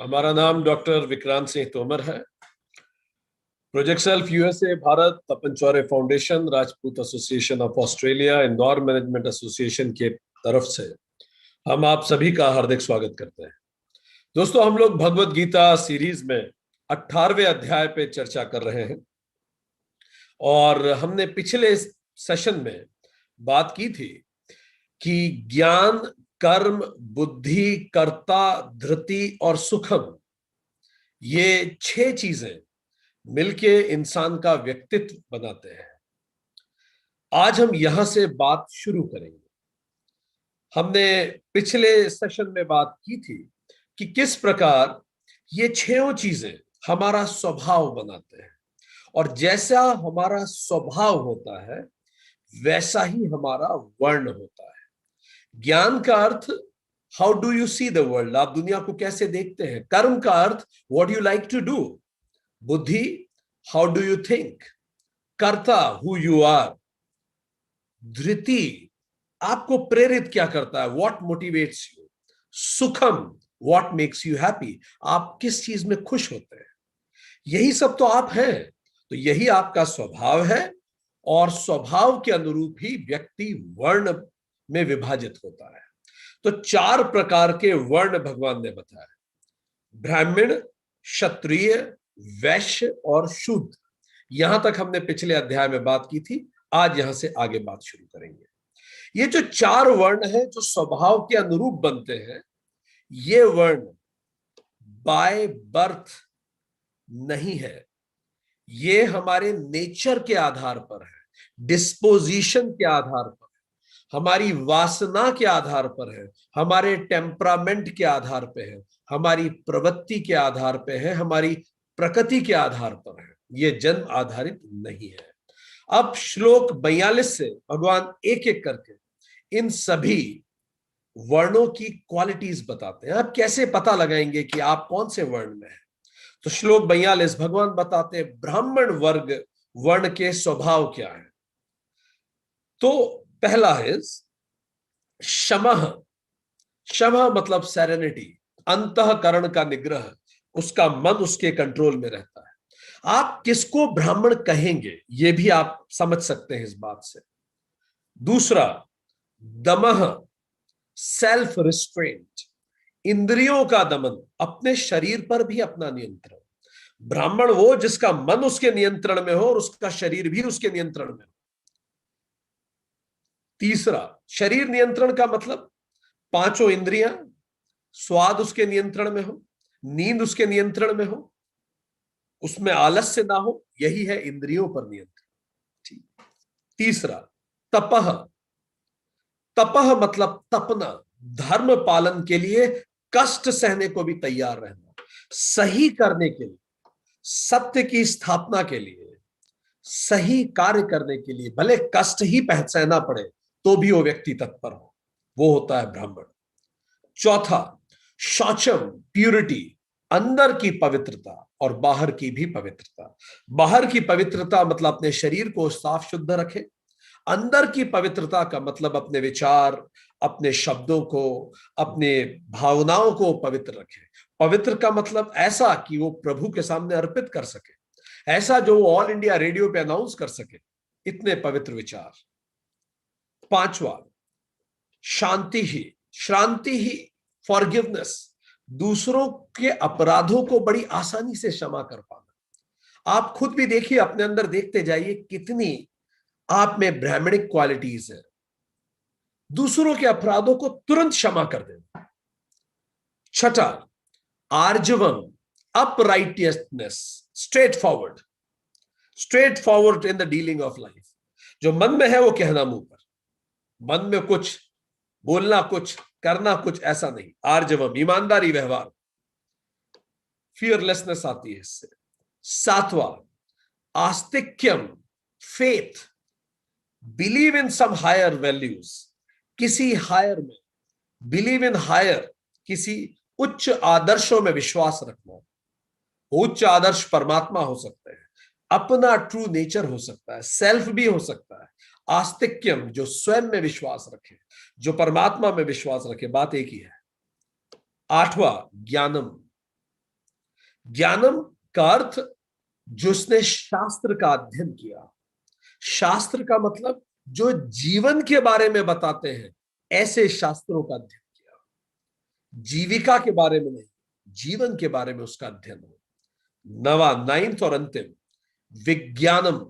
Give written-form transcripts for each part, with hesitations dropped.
हमारा नाम डॉक्टर विक्रांत सिंह तोमर है। Project self USA Bharat, Tapan Chaure foundation, Rajput association of Australia, Indore management association के तरफ से हम आप सभी का हार्दिक स्वागत करते हैं। दोस्तों, हम लोग भगवत गीता सीरीज में 18वें अध्याय पे चर्चा कर रहे हैं और हमने पिछले सेशन में बात की थी कि ज्ञान, कर्म, बुद्धि, कर्ता, धृति और सुखम, ये 6 चीजें मिलके इंसान का व्यक्तित्व बनाते हैं। आज हम यहां से बात शुरू करेंगे। हमने पिछले सेशन में बात की थी कि किस प्रकार ये 6 चीजें हमारा स्वभाव बनाते हैं और जैसा हमारा स्वभाव होता है वैसा ही हमारा वर्ण होता है। ज्ञान का अर्थ how do you see the world, आप दुनिया को कैसे देखते हैं। कर्म का अर्थ what you like to do. बुद्धि, हाउ डू यू थिंक। कर्ता, हु यू आर। धृति, आपको प्रेरित क्या करता है, व्हाट मोटिवेट्स यू। सुखम, व्हाट मेक्स यू हैप्पी, आप किस चीज में खुश होते हैं। यही सब तो आप हैं, तो यही आपका स्वभाव है और स्वभाव के अनुरूप ही व्यक्ति वर्ण में विभाजित होता है। तो 4 प्रकार के वर्ण भगवान ने बताया, ब्राह्मण, क्षत्रिय, वैश्य और शूद्र। यहां तक हमने पिछले अध्याय में बात की थी। आज यहां से आगे बात शुरू करेंगे। ये जो 4 वर्ण है जो स्वभाव के अनुरूप बनते हैं, ये वर्ण बाय बर्थ नहीं है, ये हमारे नेचर के आधार पर है, डिस्पोजिशन के आधार पर है, हमारी वासना के आधार पर है, हमारे टेम्परामेंट के आधार पर है, हमारी प्रवृत्ति के आधार पर है, हमारी प्रकृति के आधार पर है। ये जन्म आधारित नहीं है। अब श्लोक 42 से भगवान एक एक करके इन सभी वर्णों की क्वालिटीज बताते हैं। आप कैसे पता लगाएंगे कि आप कौन से वर्ण में हैं? तो श्लोक 42 भगवान बताते हैं ब्राह्मण वर्ग वर्ण के स्वभाव क्या है। तो पहला है शमः। शमः मतलब सेरेनिटी, अंतःकरण का निग्रह, उसका मन उसके कंट्रोल में रहता है। आप किसको ब्राह्मण कहेंगे ये भी आप समझ सकते हैं इस बात से। दूसरा दमः, सेल्फ रिस्ट्रेंट, इंद्रियों का दमन, अपने शरीर पर भी अपना नियंत्रण। ब्राह्मण वो जिसका मन उसके नियंत्रण में हो और उसका शरीर भी उसके नियंत्रण में हो। तीसरा शरीर नियंत्रण का मतलब 5 इंद्रियां, स्वाद उसके नियंत्रण में हो, नींद उसके नियंत्रण में हो, उसमें आलस्य ना हो, यही है इंद्रियों पर नियंत्रण। ठीक। तीसरा तपह। तपह मतलब तपना, धर्म पालन के लिए कष्ट सहने को भी तैयार रहना, सही करने के लिए, सत्य की स्थापना के लिए, सही कार्य करने के लिए भले कष्ट ही सहना पड़े तो भी वो व्यक्ति तत्पर हो, वो होता है ब्राह्मण। चौथा शौचम, प्यूरिटी, अंदर की पवित्रता और बाहर की भी पवित्रता। बाहर की पवित्रता मतलब अपने शरीर को साफ शुद्ध रखे, अंदर की पवित्रता का मतलब अपने विचार, अपने शब्दों को, अपने भावनाओं को पवित्र रखे। पवित्र का मतलब ऐसा कि वो प्रभु के सामने अर्पित कर सके, ऐसा जो वो ऑल इंडिया रेडियो पे अनाउंस कर सके, इतने पवित्र विचार। पांचवा शांति ही, श्रांति ही, फॉरगिवनेस, दूसरों के अपराधों को बड़ी आसानी से क्षमा कर पाना। आप खुद भी देखिए, अपने अंदर देखते जाइए कितनी आप में ब्राह्मणिक क्वालिटीज है। दूसरों के अपराधों को तुरंत क्षमा कर देना। छठा आर्जवम, uprightness, straightforward, straightforward in the dealing of life. जो मन में है वो कहना मुंह पर, मन में कुछ बोलना कुछ, करना कुछ, ऐसा नहीं। आर्जवम, ईमानदारी, व्यवहार, फियरलेसनेस आती है इससे। सातवां आस्तिक्यम, faith, believe in some higher values, किसी हायर में, बिलीव इन हायर, किसी उच्च आदर्शों में विश्वास रखना। उच्च आदर्श परमात्मा हो सकते हैं, अपना ट्रू नेचर हो सकता है, सेल्फ भी हो सकता है। आस्तिक्यम जो स्वयं में विश्वास रखे, जो परमात्मा में विश्वास रखे, बात एक ही है। आठवां ज्ञानम, ज्ञानम का अर्थ जिसने शास्त्र का अध्ययन किया। शास्त्र का मतलब जो जीवन के बारे में बताते हैं, ऐसे शास्त्रों का अध्ययन किया। जीविका के बारे में नहीं, जीवन के बारे में उसका अध्ययन हो। नवा, नाइन्थ और अंतिम, विज्ञानम,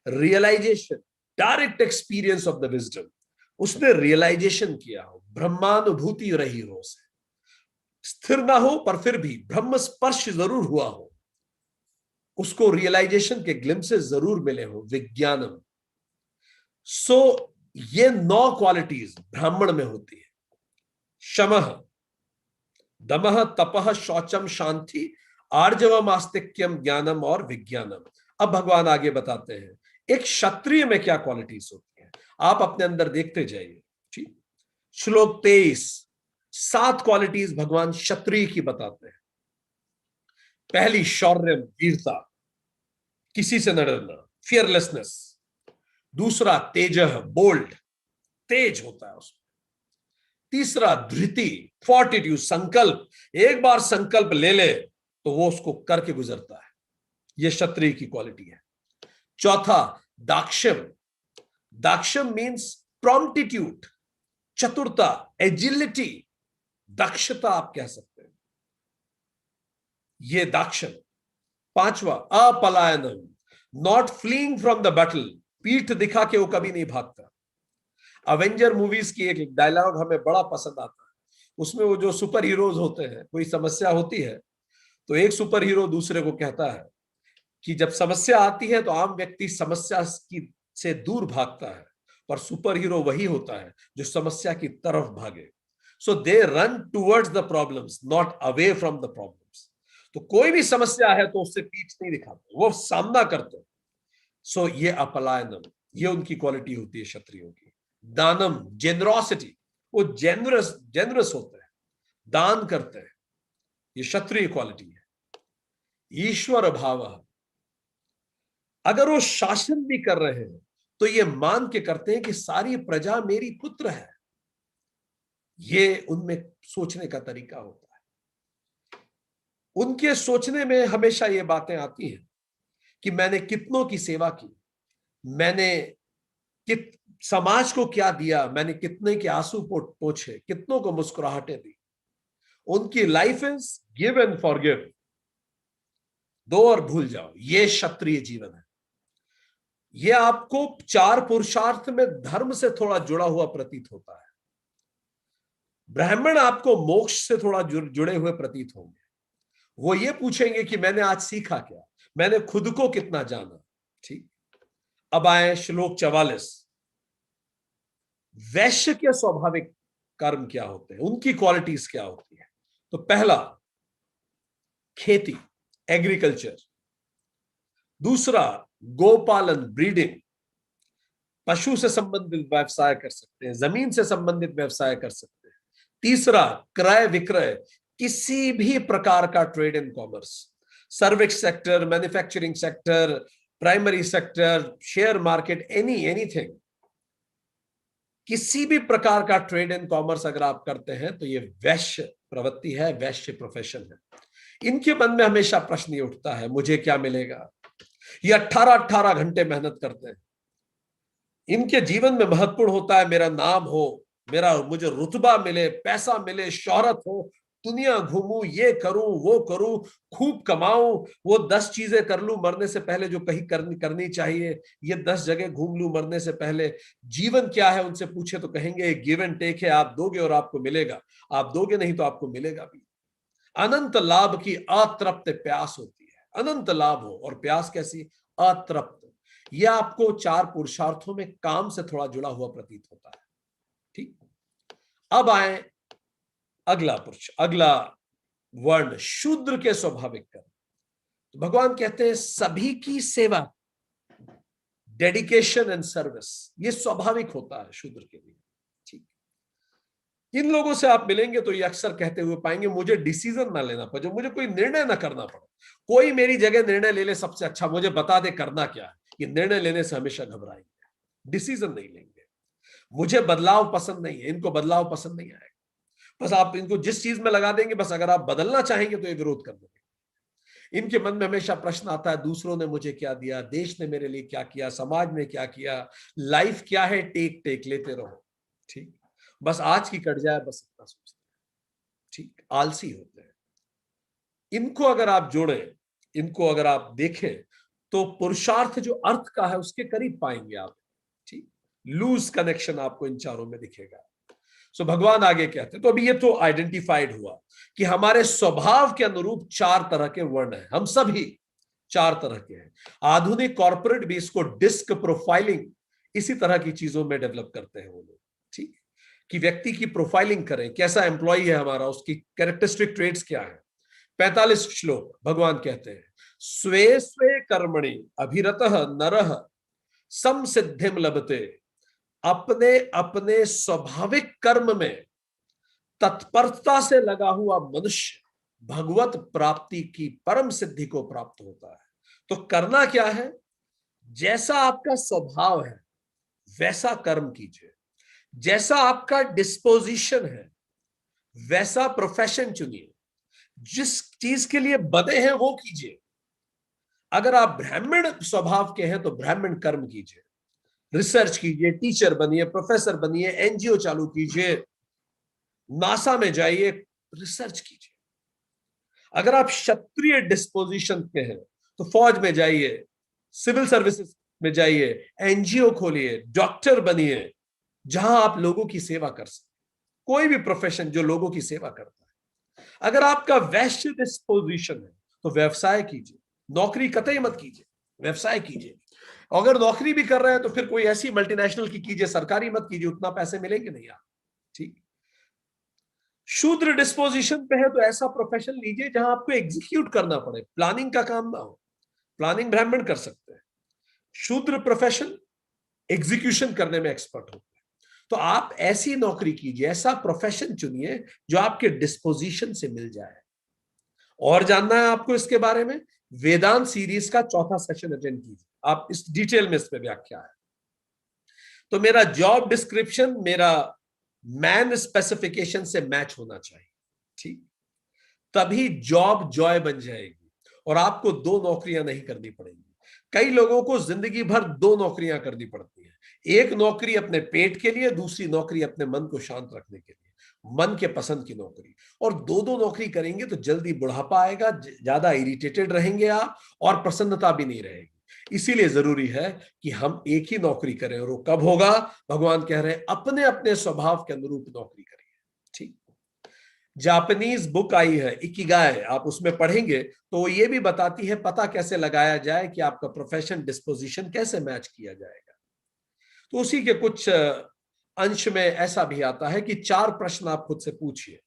realization, direct experience of the wisdom. उसने रियलाइजेशन किया हो, ब्रह्मानुभूति रही हो, उसे स्थिर ना हो पर फिर भी ब्रह्म स्पर्श जरूर हुआ हो, उसको रियलाइजेशन के ग्लिम्सेस जरूर मिले हो, विज्ञानम। सो ये 9 क्वालिटीज ब्राह्मण में होती है। शमः, दमः, तपः, शौचम, शांति, आर्जवम, आस्तिक्यम, ज्ञानम और विज्ञानम। अब भगवान आगे बताते हैं एक क्षत्रिय में क्या क्वालिटीज होती हैं, आप अपने अंदर देखते जाइए। ठीक, श्लोक 23, 7 क्वालिटीज भगवान क्षत्रिय की बताते हैं। पहली, शौर्यम, वीरता, किसी से न डरना, फियरलेसनेस। दूसरा, तेजह, बोल्ड, तेज होता है उसमें। तीसरा, धृति, फोर्टिट्यूड, संकल्प, एक बार संकल्प ले ले तो वो उसको करके गुजरता है, ये क्षत्रिय की क्वालिटी है। चौथा, दाक्षम, दाक्षम मीन्स प्रॉम्प्टिट्यूड, चतुरता, एजिलिटी, दक्षता आप कह सकते हैं, ये दाक्षम। पांचवा, अपलायनम, not fleeing from the battle, पीठ दिखा के वो कभी नहीं भागता। अवेंजर मूवीज की एक डायलॉग हमें बड़ा पसंद आता है, उसमें वो जो सुपर हीरोज होते हैं, कोई समस्या होती है तो एक सुपर हीरो दूसरे को कहता है कि जब समस्या आती है तो आम व्यक्ति समस्या की से दूर भागता है, पर सुपर हीरो वही होता है जो समस्या की तरफ भागे। So they run towards the problems, not away from the problems. तो कोई भी समस्या है तो उससे पीठ नहीं दिखाते, वो सामना करते। सो ये अपलायनम, ये उनकी क्वालिटी होती है क्षत्रियों की। दानम, जेनरोसिटी, वो जेनरस जेनरस होते हैं, दान करते हैं, ये क्षत्रिय क्वालिटी है। ईश्वर भाव, अगर वो शासन भी कर रहे हैं तो ये मान के करते हैं कि सारी प्रजा मेरी पुत्र है, ये उनमें सोचने का तरीका होता है। उनके सोचने में हमेशा ये बातें आती हैं कि मैंने कितनों की सेवा की, मैंने समाज को क्या दिया, मैंने कितने के आंसू पोंछे, कितनों को मुस्कुराहटें दी। उनकी life is give and forgive, दो और भूल जाओ, ये क्षत्रिय जीवन है। ये आपको 4 पुरुषार्थ में धर्म से थोड़ा जुड़ा हुआ प्रतीत होता है। ब्राह्मण आपको मोक्ष से थोड़ा जुड़े हुए प्रतीत होंगे। वो ये पूछेंगे कि मैंने आज सीखा क्या, मैंने खुद को कितना जाना। ठीक, अब आए श्लोक 44, वैश्य के स्वाभाविक कर्म क्या होते हैं, उनकी क्वालिटीज क्या होती है। तो पहला, खेती, एग्रीकल्चर। दूसरा, गोपालन, ब्रीडिंग, पशु से संबंधित व्यवसाय कर सकते हैं, जमीन से संबंधित व्यवसाय कर सकते हैं। तीसरा, क्रय विक्रय, किसी भी प्रकार का trade and commerce, service sector, manufacturing sector, primary sector, share market, anything, किसी भी प्रकार का ट्रेड एंड कॉमर्स अगर आप करते हैं तो ये वैश्य प्रवृत्ति है, वैश्य प्रोफेशन है। इनके मन में हमेशा प्रश्न ये उठता है, मुझे क्या मिलेगा। ये 18-18 घंटे मेहनत करते हैं, इनके जीवन में महत्वपूर्ण होता है मेरा नाम हो, मुझे रुतबा मिले, पैसा मिले, शोहरत हो, दुनिया घूमूं, ये करूं, वो करूं, खूब कमाऊं, वो 10 चीजें कर लूं मरने से पहले जो कहीं करनी चाहिए, ये 10 जगह घूम लूं मरने से पहले। जीवन क्या है उनसे पूछे तो कहेंगे गिव एंड टेक है, आप दोगे और आपको मिलेगा, आप दोगे नहीं तो आपको मिलेगा भी। अनंत लाभ की अतृप्त प्यास होती है, अनंत लाभ हो और प्यास कैसी, अतृप्त। यह आपको 4 पुरुषार्थों में काम से थोड़ा जुड़ा हुआ प्रतीत होता है। ठीक, अब आए अगला वर्ण, शूद्र के स्वाभाविक कर्म। तो भगवान कहते हैं सभी की सेवा, डेडिकेशन एंड सर्विस, ये स्वाभाविक होता है शूद्र के लिए। ठीक, इन लोगों से आप मिलेंगे तो ये अक्सर कहते हुए पाएंगे मुझे डिसीजन ना लेना पड़े, मुझे कोई निर्णय ना करना पड़े, कोई मेरी जगह निर्णय ले ले सबसे अच्छा, मुझे बता दे करना क्या है। ये निर्णय लेने से हमेशा घबराएंगे, डिसीजन नहीं लेंगे। मुझे बदलाव पसंद नहीं है, इनको बदलाव पसंद नहीं आएगा, बस आप इनको जिस चीज में लगा देंगे, बस अगर आप बदलना चाहेंगे तो ये विरोध कर देंगे। इनके मन में हमेशा प्रश्न आता है, दूसरों ने मुझे क्या दिया, देश ने मेरे लिए क्या किया, समाज ने क्या किया, लाइफ क्या है, टेक टेक लेते रहो। ठीक, बस आज की कट जाए, बस इतना सोचते हैं। ठीक, आलसी होते हैं। इनको अगर आप जोड़ें, इनको अगर आप देखें, तो पुरुषार्थ जो अर्थ का है उसके करीब पाएंगे आप। ठीक, लूज कनेक्शन आपको इन चारों में दिखेगा। सो भगवान आगे कहते हैं, तो अभी ये तो आइडेंटिफाइड हुआ कि हमारे स्वभाव के अनुरूप 4 तरह के वर्ण हैं, हम सभी 4 तरह के हैं। आधुनिक कॉर्पोरेट भी इसको डिस्क प्रोफाइलिंग इसी तरह की चीजों में डेवलप करते हैं वो लोग। ठीक, कि व्यक्ति की प्रोफाइलिंग करें, कैसा एम्प्लॉय है हमारा, उसकी कैरेक्टरिस्टिक ट्रेड्स क्या है। 45 श्लोक भगवान कहते हैं, स्वे स्वे कर्मणि अभिरतः नरः समसिद्धिम लभते। अपने अपने स्वाभाविक कर्म में तत्परता से लगा हुआ मनुष्य भगवत प्राप्ति की परम सिद्धि को प्राप्त होता है। तो करना क्या है, जैसा आपका स्वभाव है वैसा कर्म कीजिए, जैसा आपका डिस्पोजिशन है वैसा प्रोफेशन चुनिए, जिस चीज के लिए बने हैं वो कीजिए। अगर आप ब्राह्मण स्वभाव के हैं तो ब्राह्मण कर्म कीजिए, रिसर्च कीजिए, टीचर बनिए, प्रोफेसर बनिए, एनजीओ चालू कीजिए, नासा में जाइए, रिसर्च कीजिए। अगर आप क्षत्रिय डिस्पोजिशन के हैं तो फौज में जाइए, सिविल सर्विसेज में जाइए, एनजीओ खोलिए, डॉक्टर बनिए, जहां आप लोगों की सेवा कर सकें। कोई भी प्रोफेशन जो लोगों की सेवा करता है। अगर आपका वैश्य डिस्पोजिशन है तो व्यवसाय कीजिए, नौकरी कतई मत कीजिए, व्यवसाय कीजिए। अगर नौकरी भी कर रहे हैं तो फिर कोई ऐसी मल्टीनेशनल की कीजिए, सरकारी मत कीजिए, उतना पैसे मिलेंगे नहीं आप। ठीक, शूद्र डिस्पोजिशन पे है तो ऐसा प्रोफेशन लीजिए जहां आपको एग्जीक्यूट करना पड़े, प्लानिंग का काम ना हो। प्लानिंग ब्राह्मण कर सकते हैं, शूद्र प्रोफेशन एग्जीक्यूशन करने में एक्सपर्ट होते हैं। तो आप ऐसी नौकरी कीजिए, ऐसा प्रोफेशन चुनिए जो आपके डिस्पोजिशन से मिल जाए। और जानना है आपको इसके बारे में, वेदांत सीरीज का 4था सेशन अटेंड कीजिए, आप इस डिटेल में इसमें व्याख्या है। तो मेरा जॉब डिस्क्रिप्शन मेरा मैन स्पेसिफिकेशन से मैच होना चाहिए। ठीक, तभी जॉब जॉय बन जाएगी और आपको 2 नौकरियां नहीं करनी पड़ेंगी। कई लोगों को जिंदगी भर 2 नौकरियां करनी पड़ती हैं, एक नौकरी अपने पेट के लिए, दूसरी नौकरी अपने मन को शांत रखने के लिए, मन के पसंद की नौकरी। और 2 नौकरी करेंगे तो जल्दी बुढ़ापा आएगा, ज्यादा इरिटेटेड रहेंगे आप, और प्रसन्नता भी नहीं रहेगी। इसीलिए जरूरी है कि हम एक ही नौकरी करें, और वो कब होगा, भगवान कह रहे हैं अपने अपने स्वभाव के अनुरूप नौकरी करिए। ठीक, जापानीज बुक आई है इकिगाई, आप उसमें पढ़ेंगे तो ये भी बताती है पता कैसे लगाया जाए कि आपका प्रोफेशन डिस्पोजिशन कैसे मैच किया जाएगा। तो उसी के कुछ अंश में ऐसा भी आता है कि 4 प्रश्न आप खुद से पूछिए,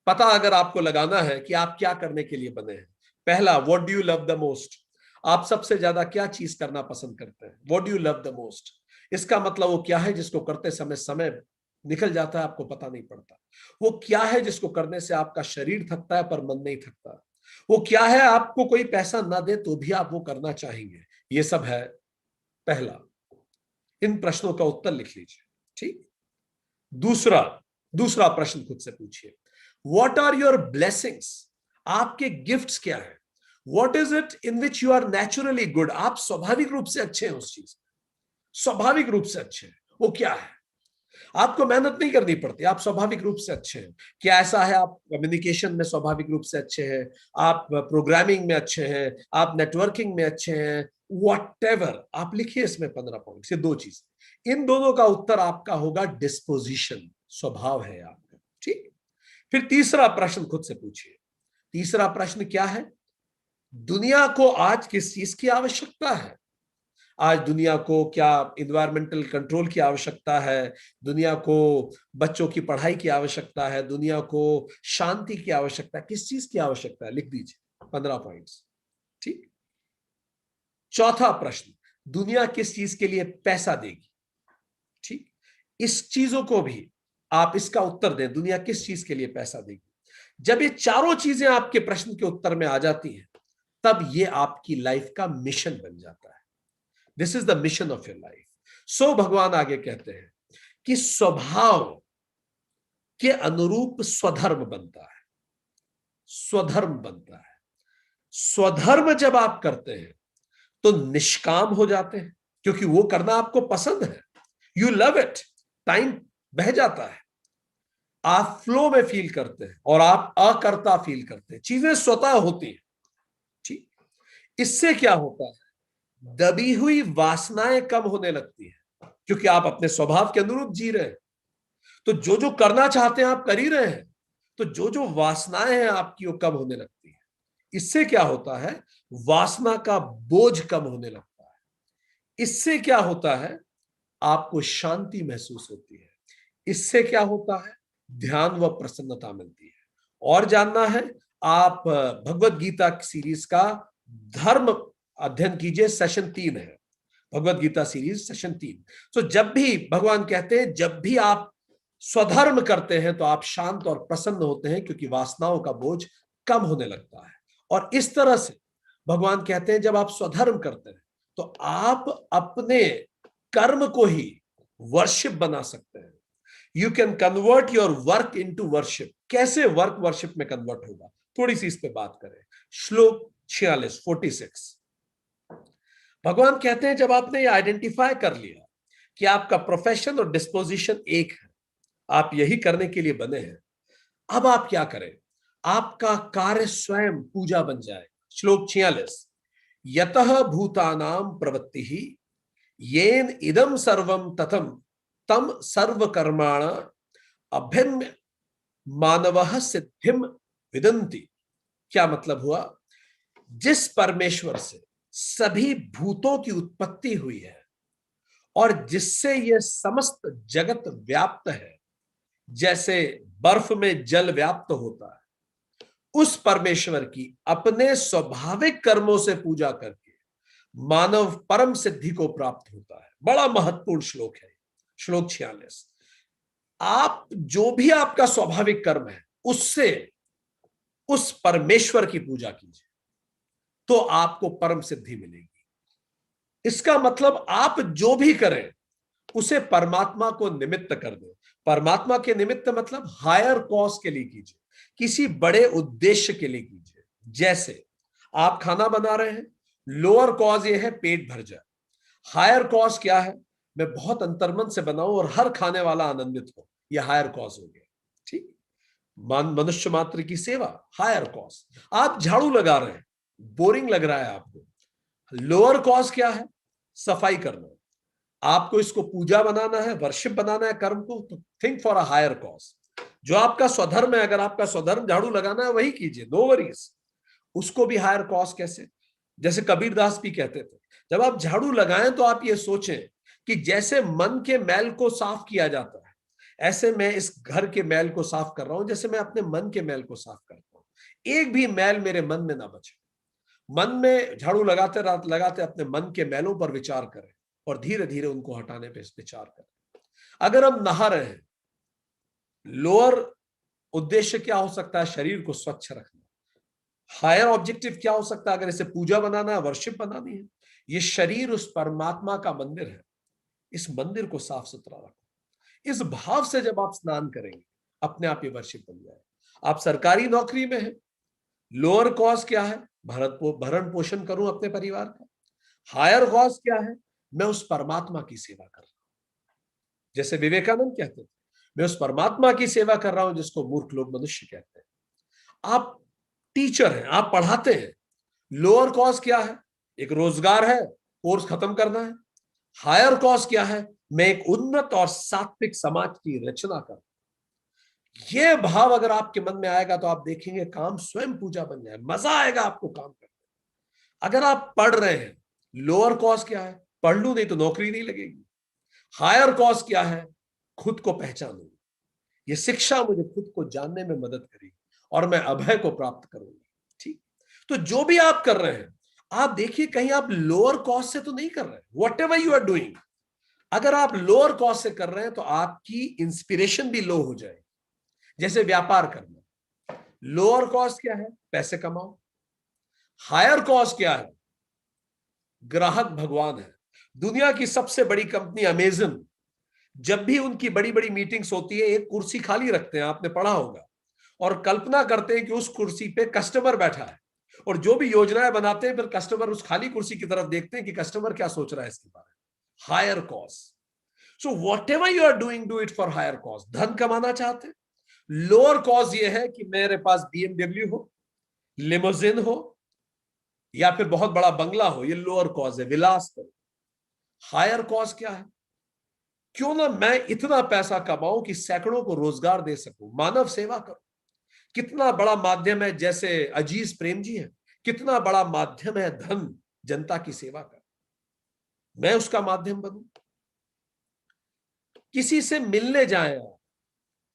पता अगर आपको लगाना है कि आप क्या करने के लिए बने हैं। पहला, what do you love the most, आप सबसे ज्यादा क्या चीज करना पसंद करते हैं, what do you love the most. इसका मतलब वो क्या है जिसको करते समय समय निकल जाता है, आपको पता नहीं पड़ता। वो क्या है जिसको करने से आपका शरीर थकता है पर मन नहीं थकता। वो क्या है आपको कोई पैसा ना दे तो भी आप वो करना चाहेंगे। ये सब है पहला, इन प्रश्नों का उत्तर लिख लीजिए। ठीक, दूसरा दूसरा प्रश्न खुद से पूछिए, व्हाट आर योर ब्लेसिंग्स, आपके गिफ्ट्स क्या है। What is it in which you are naturally good, आप स्वाभाविक रूप से अच्छे हैं उस चीज में, स्वाभाविक रूप से अच्छे हैं, वो क्या है। आपको मेहनत नहीं करनी पड़ती, आप स्वाभाविक रूप से अच्छे हैं। क्या ऐसा है आप कम्युनिकेशन में स्वाभाविक रूप से अच्छे हैं, आप प्रोग्रामिंग में अच्छे हैं, आप नेटवर्किंग में अच्छे हैं, व्हाटएवर आप लिखिए इसमें 15 पॉइंट से 2 चीज। इन दोनों का उत्तर आपका होगा डिस्पोजिशन, स्वभाव है आपका। ठीक, फिर तीसरा प्रश्न खुद से पूछिए। तीसरा प्रश्न क्या है, दुनिया को आज किस चीज की आवश्यकता है। आज दुनिया को क्या इन्वायरमेंटल कंट्रोल की आवश्यकता है, दुनिया को बच्चों की पढ़ाई की आवश्यकता है, दुनिया को शांति की आवश्यकता है, किस चीज की आवश्यकता है, लिख दीजिए 15 पॉइंट्स। ठीक, चौथा प्रश्न, दुनिया किस चीज के लिए पैसा देगी। ठीक, इस चीजों को भी आप इसका उत्तर दें, दुनिया किस चीज के लिए पैसा देगी। जब ये चारों चीजें आपके प्रश्न के उत्तर में आ जाती हैं, तब ये आपकी लाइफ का मिशन बन जाता है। This is the mission of your life. So भगवान आगे कहते हैं कि स्वभाव के अनुरूप स्वधर्म बनता है, स्वधर्म बनता है। स्वधर्म जब आप करते हैं तो निष्काम हो जाते हैं, क्योंकि वो करना आपको पसंद है, यू लव इट, टाइम बह जाता है, आप फ्लो में फील करते हैं और आप अकर्ता फील करते हैं, चीजें स्वतः होती हैं। ठीक, इससे क्या होता है, दबी हुई वासनाएं कम होने लगती हैं, क्योंकि आप अपने स्वभाव के अनुरूप जी रहे हैं। तो जो जो करना चाहते हैं आप कर ही रहे हैं, तो जो जो वासनाएं हैं आपकी वो कम होने लगती है। इससे क्या होता है, वासना का बोझ कम होने लगता है। इससे क्या होता है, आपको शांति महसूस होती है। इससे क्या होता है, ध्यान व प्रसन्नता मिलती है। और जानना है, आप भगवत गीता सीरीज का धर्म अध्ययन कीजिए, सेशन 3 है, भगवत गीता सीरीज सेशन 3। तो जब भी भगवान कहते हैं, जब भी आप स्वधर्म करते हैं तो आप शांत और प्रसन्न होते हैं, क्योंकि वासनाओं का बोझ कम होने लगता है। और इस तरह से भगवान कहते हैं, जब आप स्वधर्म करते हैं तो आप अपने कर्म को ही वर्शिप बना सकते हैं। You can convert your work into worship. कैसे वर्क वर्शिप में कन्वर्ट होगा, थोड़ी सी इस पे बात करें। श्लोक 46 भगवान कहते हैं, जब आपने ये आइडेंटिफाई कर लिया कि आपका प्रोफेशन और डिस्पोजिशन एक है, आप यही करने के लिए बने हैं, अब आप क्या करें, आपका कार्य स्वयं पूजा बन जाए। श्लोक 46 यतः भूतानाम प्रवृत्ति ही येन इदम सर्वम तथम तम सर्व कर्माण अभिन्न मानवः सिद्धिम विदन्ति। क्या मतलब हुआ, जिस परमेश्वर से सभी भूतों की उत्पत्ति हुई है और जिससे यह समस्त जगत व्याप्त है, जैसे बर्फ में जल व्याप्त होता है, उस परमेश्वर की अपने स्वाभाविक कर्मों से पूजा करके मानव परम सिद्धि को प्राप्त होता है। बड़ा महत्वपूर्ण श्लोक है श्लोक 46। आप जो भी आपका स्वाभाविक कर्म है उससे उस परमेश्वर की पूजा कीजिए, तो आपको परम सिद्धि मिलेगी। इसका मतलब आप जो भी करें उसे परमात्मा को निमित्त कर दे। परमात्मा के निमित्त मतलब हायर कॉज के लिए कीजिए, किसी बड़े उद्देश्य के लिए कीजिए। जैसे आप खाना बना रहे हैं, लोअर कॉज ये है पेट भर जाए, हायर कॉज क्या है, मैं बहुत अंतर्मन से बनाऊं और हर खाने वाला आनंदित हो, यह हायर कॉज हो गया। ठीक, मनुष्य मात्र की सेवा, हायर कॉज। आप झाड़ू लगा रहे हैं, बोरिंग लग रहा है आपको, लोअर कॉज क्या है, सफाई करना। आपको इसको पूजा बनाना है, वर्शिप बनाना है कर्म को, तो think for a higher cause. जो आपका स्वधर्म है, अगर आपका स्वधर्म झाड़ू लगाना है वही कीजिए, नो वरीज। उसको भी हायर कॉज कैसे, जैसे कबीरदास भी कहते थे, जब आप झाड़ू लगाएं तो आप ये सोचें कि जैसे मन के मैल को साफ किया जाता है, ऐसे मैं इस घर के मैल को साफ कर रहा हूं, जैसे मैं अपने मन के मैल को साफ करता हूं। एक भी मैल मेरे मन में ना बचे। मन में झाड़ू लगाते लगाते अपने मन के मैलों पर विचार करें और धीरे धीरे उनको हटाने पर विचार करें। अगर हम नहा रहे हैं, लोअर उद्देश्य क्या हो सकता है, शरीर को स्वच्छ रखना। हायर ऑब्जेक्टिव क्या हो सकता है, अगर इसे पूजा बनाना है, वर्शिप बनानी है, ये शरीर उस परमात्मा का मंदिर है, इस मंदिर को साफ सुथरा रखो। इस भाव से जब आप स्नान करेंगे, अपने आप ये वर्शिप बन जाए। आप सरकारी नौकरी में हैं, लोअर कॉज क्या है, भरण पोषण करूं अपने परिवार का। हायर कॉज क्या है, मैं उस परमात्मा की सेवा कर रहा हूं। जैसे विवेकानंद कहते थे, मैं उस परमात्मा की सेवा कर रहा हूं जिसको मूर्ख लोग मनुष्य कहते हैं। आप टीचर हैं, आप पढ़ाते हैं, लोअर कॉज क्या है, एक रोजगार है, कोर्स खत्म करना है। हायर कॉज क्या है, मैं एक उन्नत और सात्विक समाज की रचना कर। यह भाव अगर आपके मन में आएगा तो आप देखेंगे काम स्वयं पूजा बन जाए, मजा आएगा आपको काम करने। अगर आप पढ़ रहे हैं, लोअर कॉज क्या है, पढ़ लूं नहीं तो नौकरी नहीं लगेगी। हायर कॉज क्या है, खुद को पहचानूं, ये शिक्षा मुझे खुद को जानने में मदद करेगी और मैं अभय को प्राप्त करूंगा। ठीक, तो जो भी आप कर रहे हैं, आप देखिए कहीं आप लोअर कॉस्ट से तो नहीं कर रहे हैं। Whatever you are doing, अगर आप लोअर कॉस्ट से कर रहे हैं तो आपकी इंस्पिरेशन भी लो हो जाएगी। जैसे व्यापार करना, लोअर कॉस्ट क्या है, पैसे कमाओ। हायर कॉस्ट क्या है, ग्राहक भगवान है। दुनिया की सबसे बड़ी कंपनी अमेजन, जब भी उनकी बड़ी बड़ी मीटिंग्स होती है, एक कुर्सी खाली रखते हैं, आपने पढ़ा होगा, और कल्पना करते हैं कि उस कुर्सी पे कस्टमर बैठा है। और जो भी योजनाएं बनाते हैं फिर कस्टमर उस खाली कुर्सी की तरफ देखते हैं कि कस्टमर क्या सोच रहा है इसके बारे में। Higher cost. So whatever you are doing, do it for higher cost. धन कमाना चाहते हैं, लोअर कॉज ये है कि मेरे पास बीएमडब्ल्यू हो, लिमोजिन हो, या फिर बहुत बड़ा बंगला हो, ये लोअर कॉज है, विलास करो। हायर कॉज क्या है? क्यों ना मैं इतना पैसा कमाऊं कि सैकड़ों को रोजगार दे सकूं, मानव सेवा करूं। कितना बड़ा माध्यम है, जैसे अजीज प्रेम जी है, कितना बड़ा माध्यम है धन जनता की सेवा का, मैं उसका माध्यम बनूं। किसी से मिलने जाए,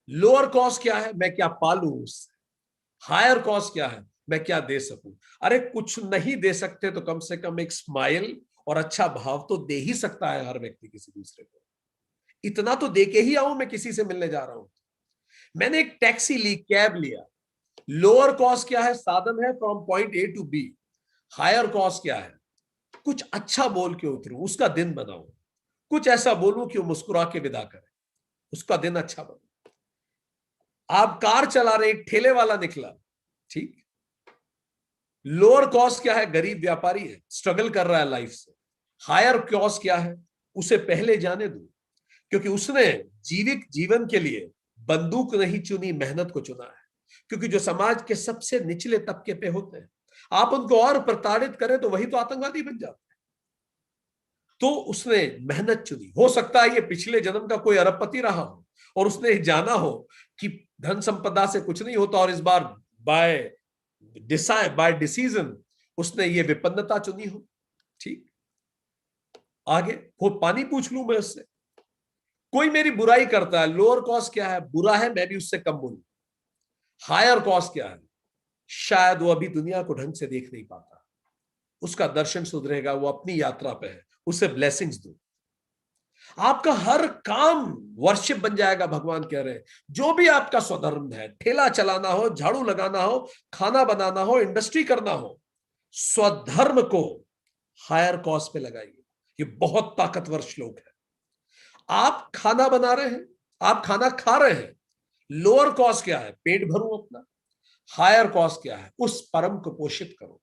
लोअर कॉस्ट क्या है? मैं क्या पालूं उससे। हायर कॉस्ट क्या है? मैं क्या दे सकूं। अरे कुछ नहीं दे सकते तो कम से कम एक स्माइल और अच्छा भाव तो दे ही सकता है हर व्यक्ति किसी दूसरे को। इतना तो दे के ही आऊं मैं किसी से मिलने जा रहा हूं। मैंने एक टैक्सी ली, कैब लिया। लोअर कॉस्ट क्या है? साधन है from point A to B. Higher cost क्या है? कुछ अच्छा बोल के उतरूं, उसका दिन बनाऊं, कुछ ऐसा बोलूं कि वो मुस्कुरा के विदा करे, उसका दिन अच्छा बने। आप कार चला रहे, एक ठेले वाला निकला, ठीक, लोअर कॉस्ट क्या है? गरीब व्यापारी है, स्ट्रगल कर रहा है लाइफ से। हायर कॉस्ट क्या है? उसे पहले जाने दो, क्योंकि उसने जीवित जीवन के लिए बंदूक नहीं चुनी, मेहनत को चुना है। क्योंकि जो समाज के सबसे निचले तबके पे होते हैं, आप उनको और प्रताड़ित करें तो वही तो आतंकवादी बन जाते हैं। तो उसने मेहनत चुनी। हो सकता है ये पिछले जन्म का कोई अरबपति रहा हो और उसने जाना हो कि धन संपदा से कुछ नहीं होता, और इस बार बाय डिसीजन उसने ये विपन्नता चुनी हो। ठीक, आगे वो पानी पूछ लूं मैं उससे। कोई मेरी बुराई करता है, लोअर कॉस्ट क्या है? बुरा है, मैं भी उससे कम बोलूं। हायर कॉस्ट क्या है? शायद वो अभी दुनिया को ढंग से देख नहीं पाता, उसका दर्शन सुधरेगा, वो अपनी यात्रा पे है, उसे ब्लेसिंग्स दो। आपका हर काम वर्शिप बन जाएगा। भगवान कह रहे हैं जो भी आपका स्वधर्म है, ठेला चलाना हो, झाड़ू लगाना हो, खाना बनाना हो, इंडस्ट्री करना हो, स्वधर्म को हायर कॉस्ट पे लगाइए। ये बहुत ताकतवर श्लोक है। आप खाना बना रहे हैं, आप खाना खा रहे हैं, लोअर कॉस्ट क्या है? पेट भरूं अपना। हायर कॉस्ट क्या है? उस परम को पोषित करो।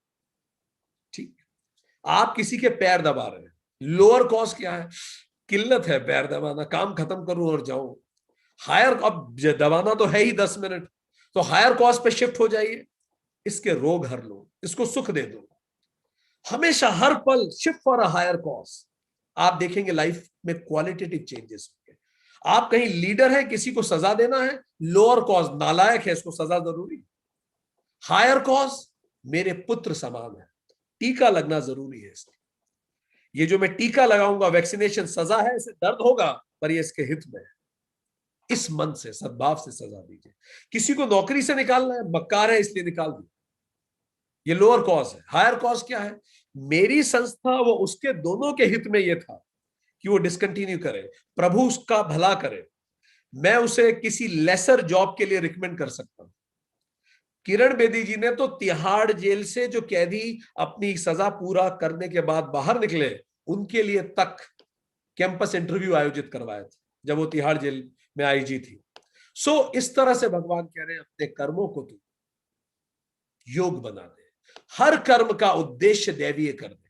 ठीक, आप किसी के पैर दबा रहे हैं, लोअर कॉस्ट क्या है? किल्लत है पैर दबाना, काम खत्म करूं और जाऊं। हायर, अब दबाना तो है ही 10 मिनट, तो हायर कॉस्ट पे शिफ्ट हो जाइए, इसके रोग हर लो, इसको सुख दे दो। हमेशा हर पल shift for a higher cost. आप देखेंगे लाइफ में क्वालिटेटिव चेंजेस होंगे। आप कहीं लीडर है, किसी को सजा देना है, लोअर कॉज नालायक है, इसको सजा जरूरी। हायर कॉज मेरे पुत्र समान है, टीका लगना जरूरी है इसके। ये जो मैं टीका लगाऊंगा, वैक्सीनेशन सजा है, इसे दर्द होगा, पर ये इसके हित में है। इस मन से, सद्भाव से सजा दीजिए। किसी को नौकरी से निकालना है, मक्कार है इसलिए निकाल दिया, ये लोअर कॉज है। हायर कॉज क्या है? मेरी संस्था वो उसके दोनों के हित में ये था कि वो डिसकंटिन्यू करे, प्रभु उसका भला करे, मैं उसे किसी लेसर जॉब के लिए रिकमेंड कर सकता हूं। किरण बेदी जी ने तो तिहाड़ जेल से जो कैदी अपनी सजा पूरा करने के बाद बाहर निकले, उनके लिए तक कैंपस इंटरव्यू आयोजित करवाए थे जब वो तिहाड़ जेल में आईजी थी। सो इस तरह से भगवान कह रहे हैं अपने कर्मों को तू योग बना दे, हर कर्म का उद्देश्य दैवीय कर दे।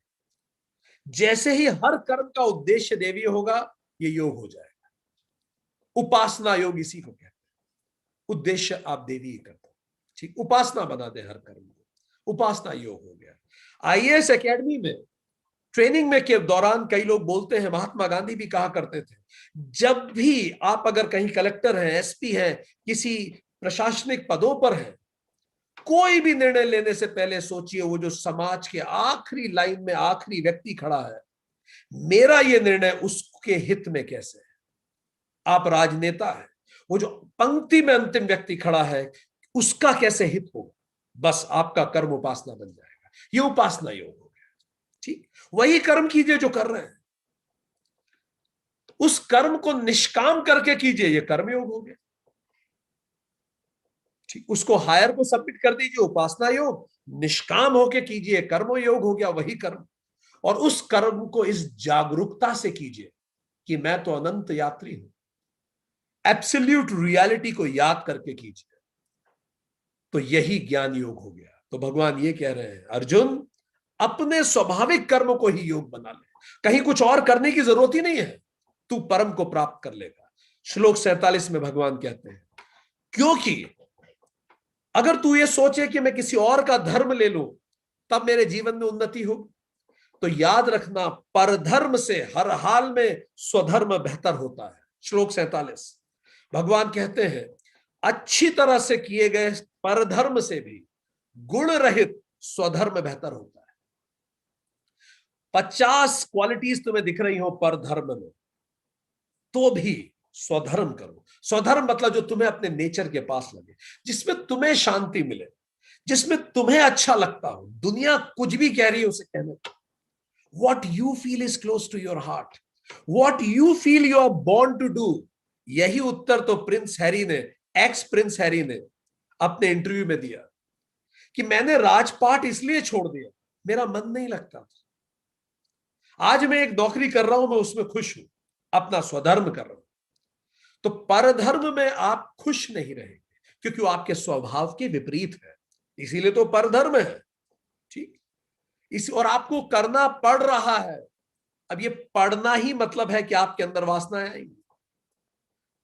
जैसे ही हर कर्म का उद्देश्य दैवीय होगा, ये योग हो जाएगा। उपासना योग इसी को कहते हैं, उद्देश्य आप दैवीय करते हो। ठीक, उपासना बना दे हर कर्म को, उपासना योग हो गया। आईएएस एकेडमी में ट्रेनिंग में के दौरान कई लोग बोलते हैं, महात्मा गांधी भी कहा करते थे, जब भी आप अगर कहीं कलेक्टर हैं, एसपी हैं, किसी प्रशासनिक पदों पर हैं, कोई भी निर्णय लेने से पहले सोचिए वो जो समाज के आखिरी लाइन में आखिरी व्यक्ति खड़ा है, मेरा ये निर्णय उसके हित में कैसे है। आप राजनेता है, वो जो पंक्ति में अंतिम व्यक्ति खड़ा है, उसका कैसे हित होगा। बस आपका कर्म उपासना बन जाएगा, ये उपासना योग हो गया। ठीक, वही कर्म कीजिए जो कर रहे हैं, उस कर्म को निष्काम करके कीजिए, ये कर्म योग हो गया। ठीक, उसको हायर को सबमिट कर दीजिए, उपासना योग। निष्काम होके कीजिए, कर्म योग हो गया, वही कर्म। और उस कर्म को इस जागरूकता से कीजिए कि मैं तो अनंत यात्री हूं, एब्सोल्यूट रियलिटी को याद करके कीजिए, तो यही ज्ञान योग हो गया। तो भगवान ये कह रहे हैं, अर्जुन अपने स्वाभाविक कर्म को ही योग बना ले, कहीं कुछ और करने की जरूरत ही नहीं है, तू परम को प्राप्त कर लेगा। श्लोक 47 में भगवान कहते हैं, क्योंकि अगर तू ये सोचे कि मैं किसी और का धर्म ले लूं तब मेरे जीवन में उन्नति होगी, तो याद रखना परधर्म से हर हाल में स्वधर्म बेहतर होता है। श्लोक 47 भगवान कहते हैं, अच्छी तरह से किए गए परधर्म से भी गुण रहित स्वधर्म बेहतर होता है। 50 क्वालिटीज तुम्हें दिख रही हो परधर्म में, तो भी स्वधर्म करो। स्वधर्म मतलब जो तुम्हें अपने नेचर के पास लगे, जिसमें तुम्हें शांति मिले, जिसमें तुम्हें अच्छा लगता हो। दुनिया कुछ भी कह रही है उसे कहने दो। What you feel is close to your heart. What you feel you are born to do. यही उत्तर तो प्रिंस हैरी ने, एक्स प्रिंस हैरी ने अपने इंटरव्यू में दिया कि मैंने राजपाट इसलिए छोड़ दिया, मेरा मन नहीं लगता था। आज मैं एक नौकरी कर रहा हूं, मैं उसमें खुश हूं, अपना स्वधर्म कर रहा हूं। तो परधर्म में आप खुश नहीं रहेंगे, क्योंकि वो आपके स्वभाव के विपरीत है, इसीलिए तो परधर्म है। ठीक, इस और आपको करना पड़ रहा है। अब ये पढ़ना ही मतलब है कि आपके अंदर वासनाएं आएंगी,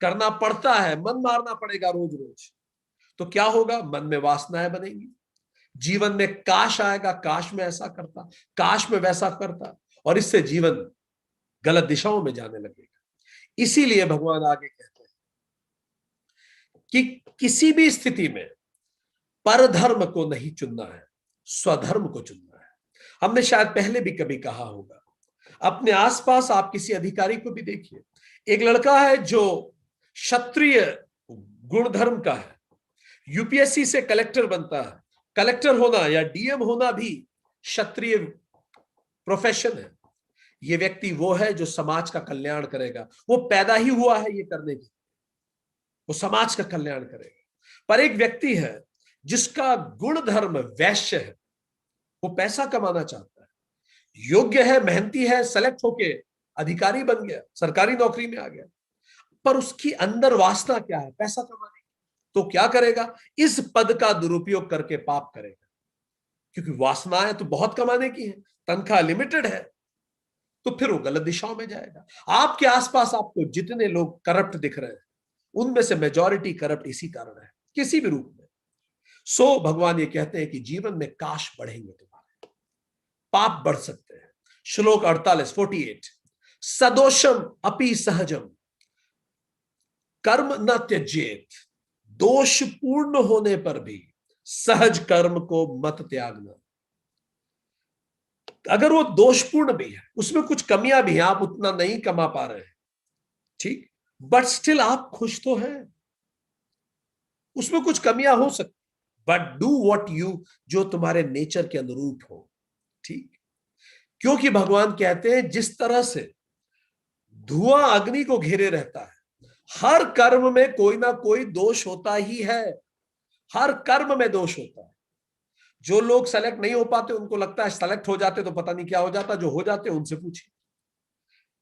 करना पड़ता है, मन मारना पड़ेगा रोज रोज। तो क्या होगा, मन में वासनाएं बनेंगी, जीवन में काश आएगा, काश में ऐसा करता, काश में वैसा करता, और इससे जीवन गलत दिशाओं में जाने लगेगा। इसीलिए भगवान आगे कहते हैं कि किसी भी स्थिति में परधर्म को नहीं चुनना है, स्वधर्म को चुनना है। हमने शायद पहले भी कभी कहा होगा, अपने आसपास आप किसी अधिकारी को भी देखिए। एक लड़का है जो क्षत्रिय गुणधर्म का है, यूपीएससी से कलेक्टर बनता है। कलेक्टर होना या डीएम होना भी क्षत्रिय प्रोफेशन है। ये व्यक्ति वो है जो समाज का कल्याण करेगा, वो पैदा ही हुआ है ये करने की, वो समाज का कल्याण करेगा। पर एक व्यक्ति है जिसका गुण धर्म वैश्य है, वो पैसा कमाना चाहता है, योग्य है, मेहनती है, सेलेक्ट होके अधिकारी बन गया, सरकारी नौकरी में आ गया, पर उसकी अंदर वासना क्या है, पैसा कमाने की। तो क्या करेगा, इस पद का दुरुपयोग करके पाप करेगा, क्योंकि वासनाएं तो बहुत कमाने की है, तनख्वाह लिमिटेड है, तो फिर वो गलत दिशाओं में जाएगा। आपके आसपास आपको जितने लोग करप्ट दिख रहे हैं, उनमें से मेजॉरिटी करप्ट इसी कारण है, किसी भी रूप में। सो भगवान ये कहते हैं कि जीवन में काश बढ़ेंगे तुम्हारे, पाप बढ़ सकते हैं। श्लोक 48 सदोषम अपि सहजम कर्म न त्यजेत, दोष पूर्ण होने पर भी सहज कर्म को मत त्यागना। अगर वो दोषपूर्ण भी है, उसमें कुछ कमियां भी हैं, आप उतना नहीं कमा पा रहे हैं, ठीक, बट स्टिल आप खुश तो हैं। उसमें कुछ कमियां हो सकती, बट डू व्हाट यू, जो तुम्हारे नेचर के अनुरूप हो। ठीक, क्योंकि भगवान कहते हैं जिस तरह से धुआं अग्नि को घेरे रहता है, हर कर्म में कोई ना कोई दोष होता ही है, हर कर्म में दोष होता है। जो लोग सेलेक्ट नहीं हो पाते उनको लगता है सेलेक्ट हो जाते तो पता नहीं क्या हो जाता, जो हो जाते उनसे पूछिए।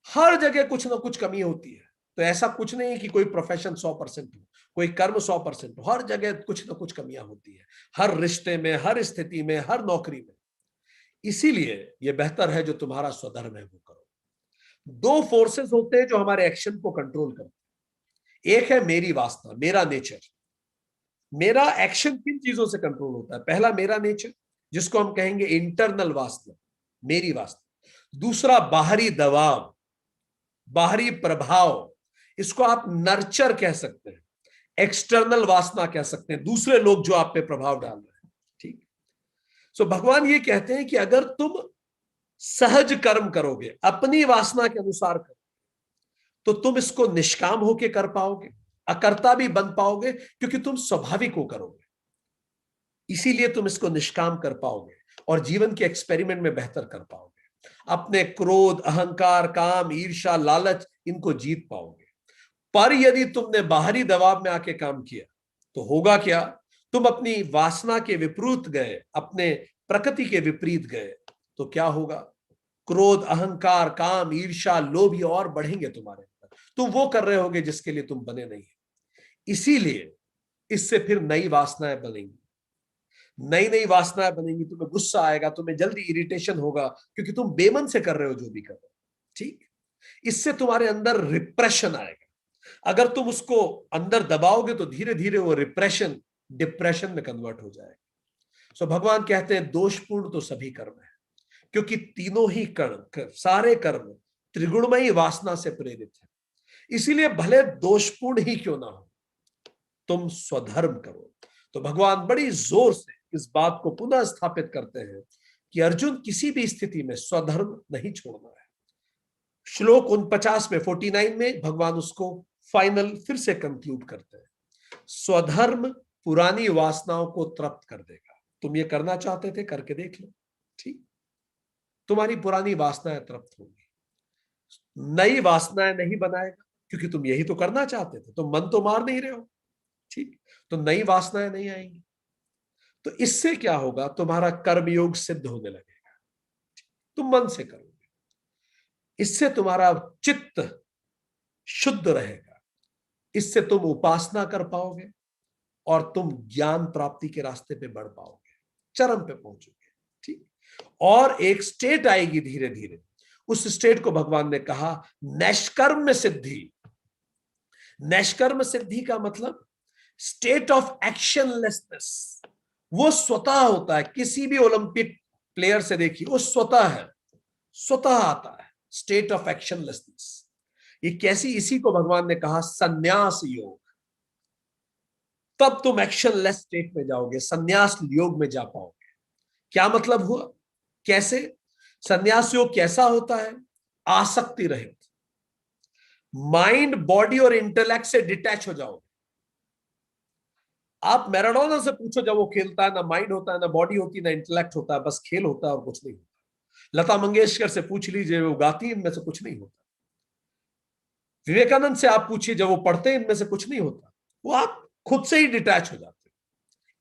हर जगह कुछ ना कुछ कमी होती है। तो ऐसा कुछ नहीं कि कोई प्रोफेशन 100% हो, कोई कर्म 100% हो, हर जगह कुछ ना कुछ कमियां होती है, हर रिश्ते में, हर स्थिति में, हर नौकरी में। इसीलिए यह बेहतर है जो तुम्हारा स्वधर्म है वो करो। दो फोर्सेस होते हैं जो हमारे एक्शन को कंट्रोल करते हैं। एक है मेरी वासना, मेरा नेचर। मेरा एक्शन किन चीजों से कंट्रोल होता है, पहला मेरा नेचर, जिसको हम कहेंगे इंटरनल वासना, मेरी वासना। दूसरा बाहरी दबाव, बाहरी प्रभाव, इसको आप नर्चर कह सकते हैं, एक्सटर्नल वासना कह सकते हैं, दूसरे लोग जो आप पे प्रभाव डाल रहे हैं। ठीक, सो भगवान ये कहते हैं कि अगर तुम सहज कर्म करोगे, अपनी वासना के अनुसार करोगे, तो तुम इसको निष्काम होके कर पाओगे, अकर्ता भी बन पाओगे, क्योंकि तुम स्वाभाविक हो करोगे, इसीलिए तुम इसको निष्काम कर पाओगे और जीवन के एक्सपेरिमेंट में बेहतर कर पाओगे। अपने क्रोध, अहंकार, काम, ईर्ष्या, लालच, इनको जीत पाओगे। पर यदि तुमने बाहरी दबाव में आके काम किया तो होगा क्या, तुम अपनी वासना के विपरीत गए, अपने प्रकृति के विपरीत गए, तो क्या होगा, क्रोध, अहंकार, काम, ईर्ष्या, लोभ ये और बढ़ेंगे तुम्हारे अंदर। तुम वो कर रहे होगे जिसके लिए तुम बने नहीं। इसीलिए इससे फिर नई वासनाएं बनेंगी, नई नई वासनाएं बनेंगी, तुम्हें गुस्सा आएगा, तुम्हें जल्दी इरिटेशन होगा, क्योंकि तुम बेमन से कर रहे हो जो भी कर रहे हो। ठीक, इससे तुम्हारे अंदर रिप्रेशन आएगा। अगर तुम उसको अंदर दबाओगे तो धीरे धीरे वो रिप्रेशन डिप्रेशन में कन्वर्ट हो जाएगा। सो भगवान कहते हैं दोषपूर्ण तो सभी कर्म है, क्योंकि तीनों ही कर्म, सारे कर्म त्रिगुणमयी वासना से प्रेरित है। इसीलिए भले दोषपूर्ण ही क्यों ना हो, तुम स्वधर्म करो। तो भगवान बड़ी जोर से इस बात को पुनः स्थापित करते हैं कि अर्जुन किसी भी स्थिति में स्वधर्म नहीं छोड़ना है। श्लोक 49 में 49 में भगवान उसको फाइनल फिर से कंक्लूड करते हैं। स्वधर्म पुरानी वासनाओं को तृप्त कर देगा। तुम ये करना चाहते थे, करके देख लो, ठीक, तुम्हारी पुरानी वासनाएं तृप्त होंगी, नई वासनाएं नहीं बनाएगा, क्योंकि तुम यही तो करना चाहते थे, तुम मन तो मार नहीं रहे हो, ठीक, तो नई वासनाएं नहीं आएंगी। तो इससे क्या होगा, तुम्हारा कर्मयोग सिद्ध होने लगेगा, तुम मन से करोगे, इससे तुम्हारा चित्त शुद्ध रहेगा, इससे तुम उपासना कर पाओगे और तुम ज्ञान प्राप्ति के रास्ते पे बढ़ पाओगे, चरम पे पहुंचोगे। ठीक, और एक स्टेट आएगी धीरे धीरे, उस स्टेट को भगवान ने कहा नैष्कर्म सिद्धि। नैष्कर्म सिद्धि का मतलब स्टेट ऑफ एक्शनलेसनेस। वो स्वतः होता है, किसी भी ओलंपिक प्लेयर से देखिए, वो स्वतः है, स्वतः आता है स्टेट ऑफ एक्शनलेसनेस। ये कैसी, इसी को भगवान ने कहा संन्यास योग। तब तुम एक्शनलेस स्टेट में जाओगे, संन्यास योग में जा पाओगे। क्या मतलब हुआ, कैसे संन्यास योग कैसा होता है, आसक्ति रहित, माइंड बॉडी और इंटेलेक्ट से डिटैच हो जाओगे। आप मैराडोना से पूछो, जब वो खेलता है ना माइंड होता है, ना बॉडी होती, ना इंटेलेक्ट होता है, बस खेल होता है और कुछ नहीं होता। लता मंगेशकर से पूछ लीजिए, वो गाती है, इनमें से कुछ नहीं होता। विवेकानंद से आप पूछिए, जब वो पढ़ते हैं, इनमें से कुछ नहीं होता। वो आप खुद से ही डिटैच हो जाते हैं,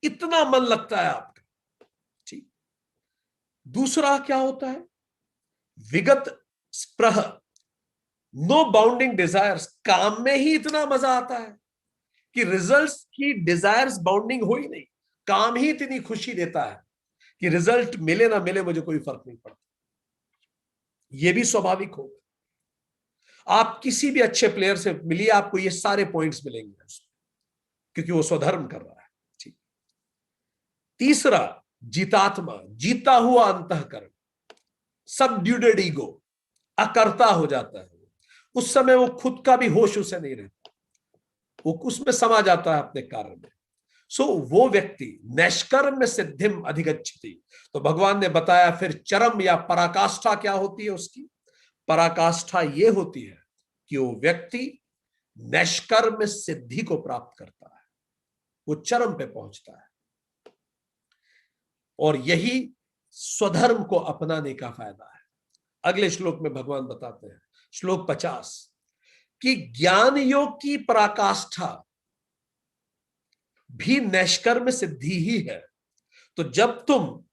इतना मन लगता है आपका। ठीक, दूसरा क्या होता है, विगत स्प्रह, नो बाउंडिंग डिजायर्स। काम में ही इतना मजा आता है कि रिजल्ट्स की डिजायर्स बाउंडिंग हो ही नहीं, काम ही इतनी खुशी देता है कि रिजल्ट मिले ना मिले मुझे कोई फर्क नहीं पड़ता। यह भी स्वाभाविक होगा। आप किसी भी अच्छे प्लेयर से मिलिए, आपको ये सारे पॉइंट्स मिलेंगे उसमें, क्योंकि वो स्वधर्म कर रहा है। ठीक, तीसरा जीतात्मा, जीता हुआ अंतःकरण, सबड्यूडेड ईगो, अकर्ता हो जाता है। उस समय वो खुद का भी होश उसे नहीं रहता, वो उसमें समा जाता है अपने कार्य में। सो वो व्यक्ति नैष्कर्म सिद्धिम अधिगच्छति। तो भगवान ने बताया फिर चरम या पराकाष्ठा क्या होती है उसकी। पराकाष्ठा ये होती है कि वो व्यक्ति नैष्कर्म सिद्धि को प्राप्त करता है, वो चरम पे पहुंचता है। और यही स्वधर्म को अपनाने का फायदा है। अगले श्लोक में भगवान बताते हैं, श्लोक 50, कि ज्ञान योग की पराकाष्ठा भी नैष्कर्म सिद्धि ही है। तो जब तुम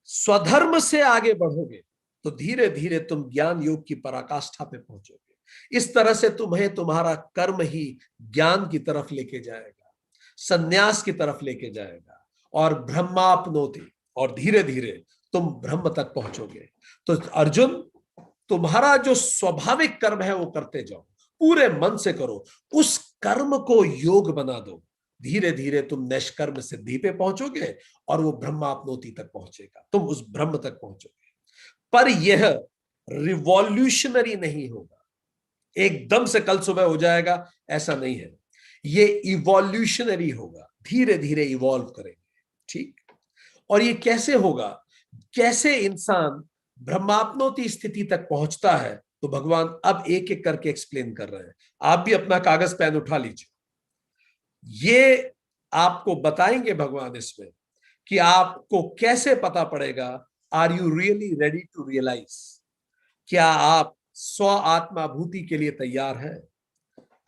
स्वधर्म से आगे बढ़ोगे तो धीरे धीरे तुम ज्ञान योग की पराकाष्ठा पे पहुंचोगे। इस तरह से तुम्हें तुम्हारा कर्म ही ज्ञान की तरफ लेके जाएगा, संन्यास की तरफ लेके जाएगा, और ब्रह्माप्नोति, और धीरे धीरे तुम ब्रह्म तक पहुंचोगे। तो अर्जुन, तुम्हारा जो स्वाभाविक कर्म है वो करते जाओ, पूरे मन से करो, उस कर्म को योग बना दो। धीरे धीरे तुम नैष्कर्म सिद्धि पे पहुंचोगे और वो ब्रह्माप्नोति तक पहुंचेगा, तुम उस ब्रह्म तक पहुंचोगे। पर यह रिवॉल्यूशनरी नहीं होगा, एकदम से कल सुबह हो जाएगा, ऐसा नहीं है। ये इवोल्यूशनरी होगा, धीरे धीरे इवॉल्व करेंगे। ठीक, और ये कैसे होगा, कैसे इंसान ब्रह्माप्नोति स्थिति तक पहुंचता है, तो भगवान अब एक एक करके एक्सप्लेन कर रहे हैं। आप भी अपना कागज पेन उठा लीजिए, ये आपको बताएंगे भगवान इसमें कि आपको कैसे पता पड़ेगा, are you really ready to realise, क्या आप स्व आत्माभूति के लिए तैयार हैं,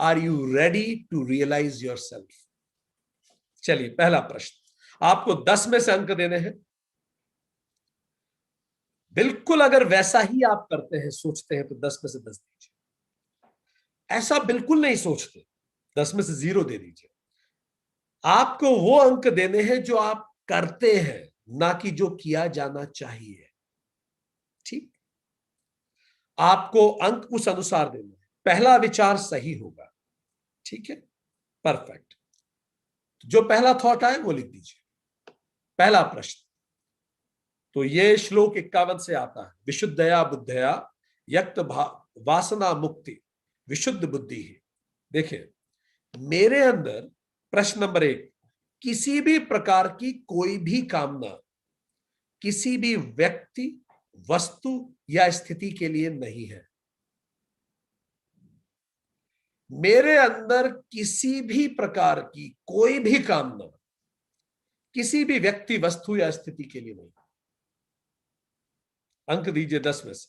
are you ready to realise yourself. चलिए, पहला प्रश्न, आपको 10 में से अंक देने हैं। बिल्कुल अगर वैसा ही आप करते हैं, सोचते हैं, तो 10 में से 10 दीजिए। ऐसा बिल्कुल नहीं सोचते, 10 में से 0 दे दीजिए। आपको वो अंक देने हैं जो आप करते हैं, ना कि जो किया जाना चाहिए। ठीक, आपको अंक उस अनुसार देना है, पहला विचार सही होगा। ठीक है, परफेक्ट। जो पहला थॉट आए वो लिख दीजिए। पहला प्रश्न, तो ये श्लोक 51 से आता है। विशुद्धया बुद्धया यक्त वासना मुक्ति विशुद्ध बुद्धि ही। देखिए, मेरे अंदर प्रश्न नंबर 1, किसी भी प्रकार की कोई भी कामना किसी भी व्यक्ति, वस्तु या स्थिति के लिए नहीं है। मेरे अंदर किसी भी प्रकार की कोई भी कामना किसी भी व्यक्ति, वस्तु या स्थिति के लिए नहीं। अंक दीजिए 10 में से।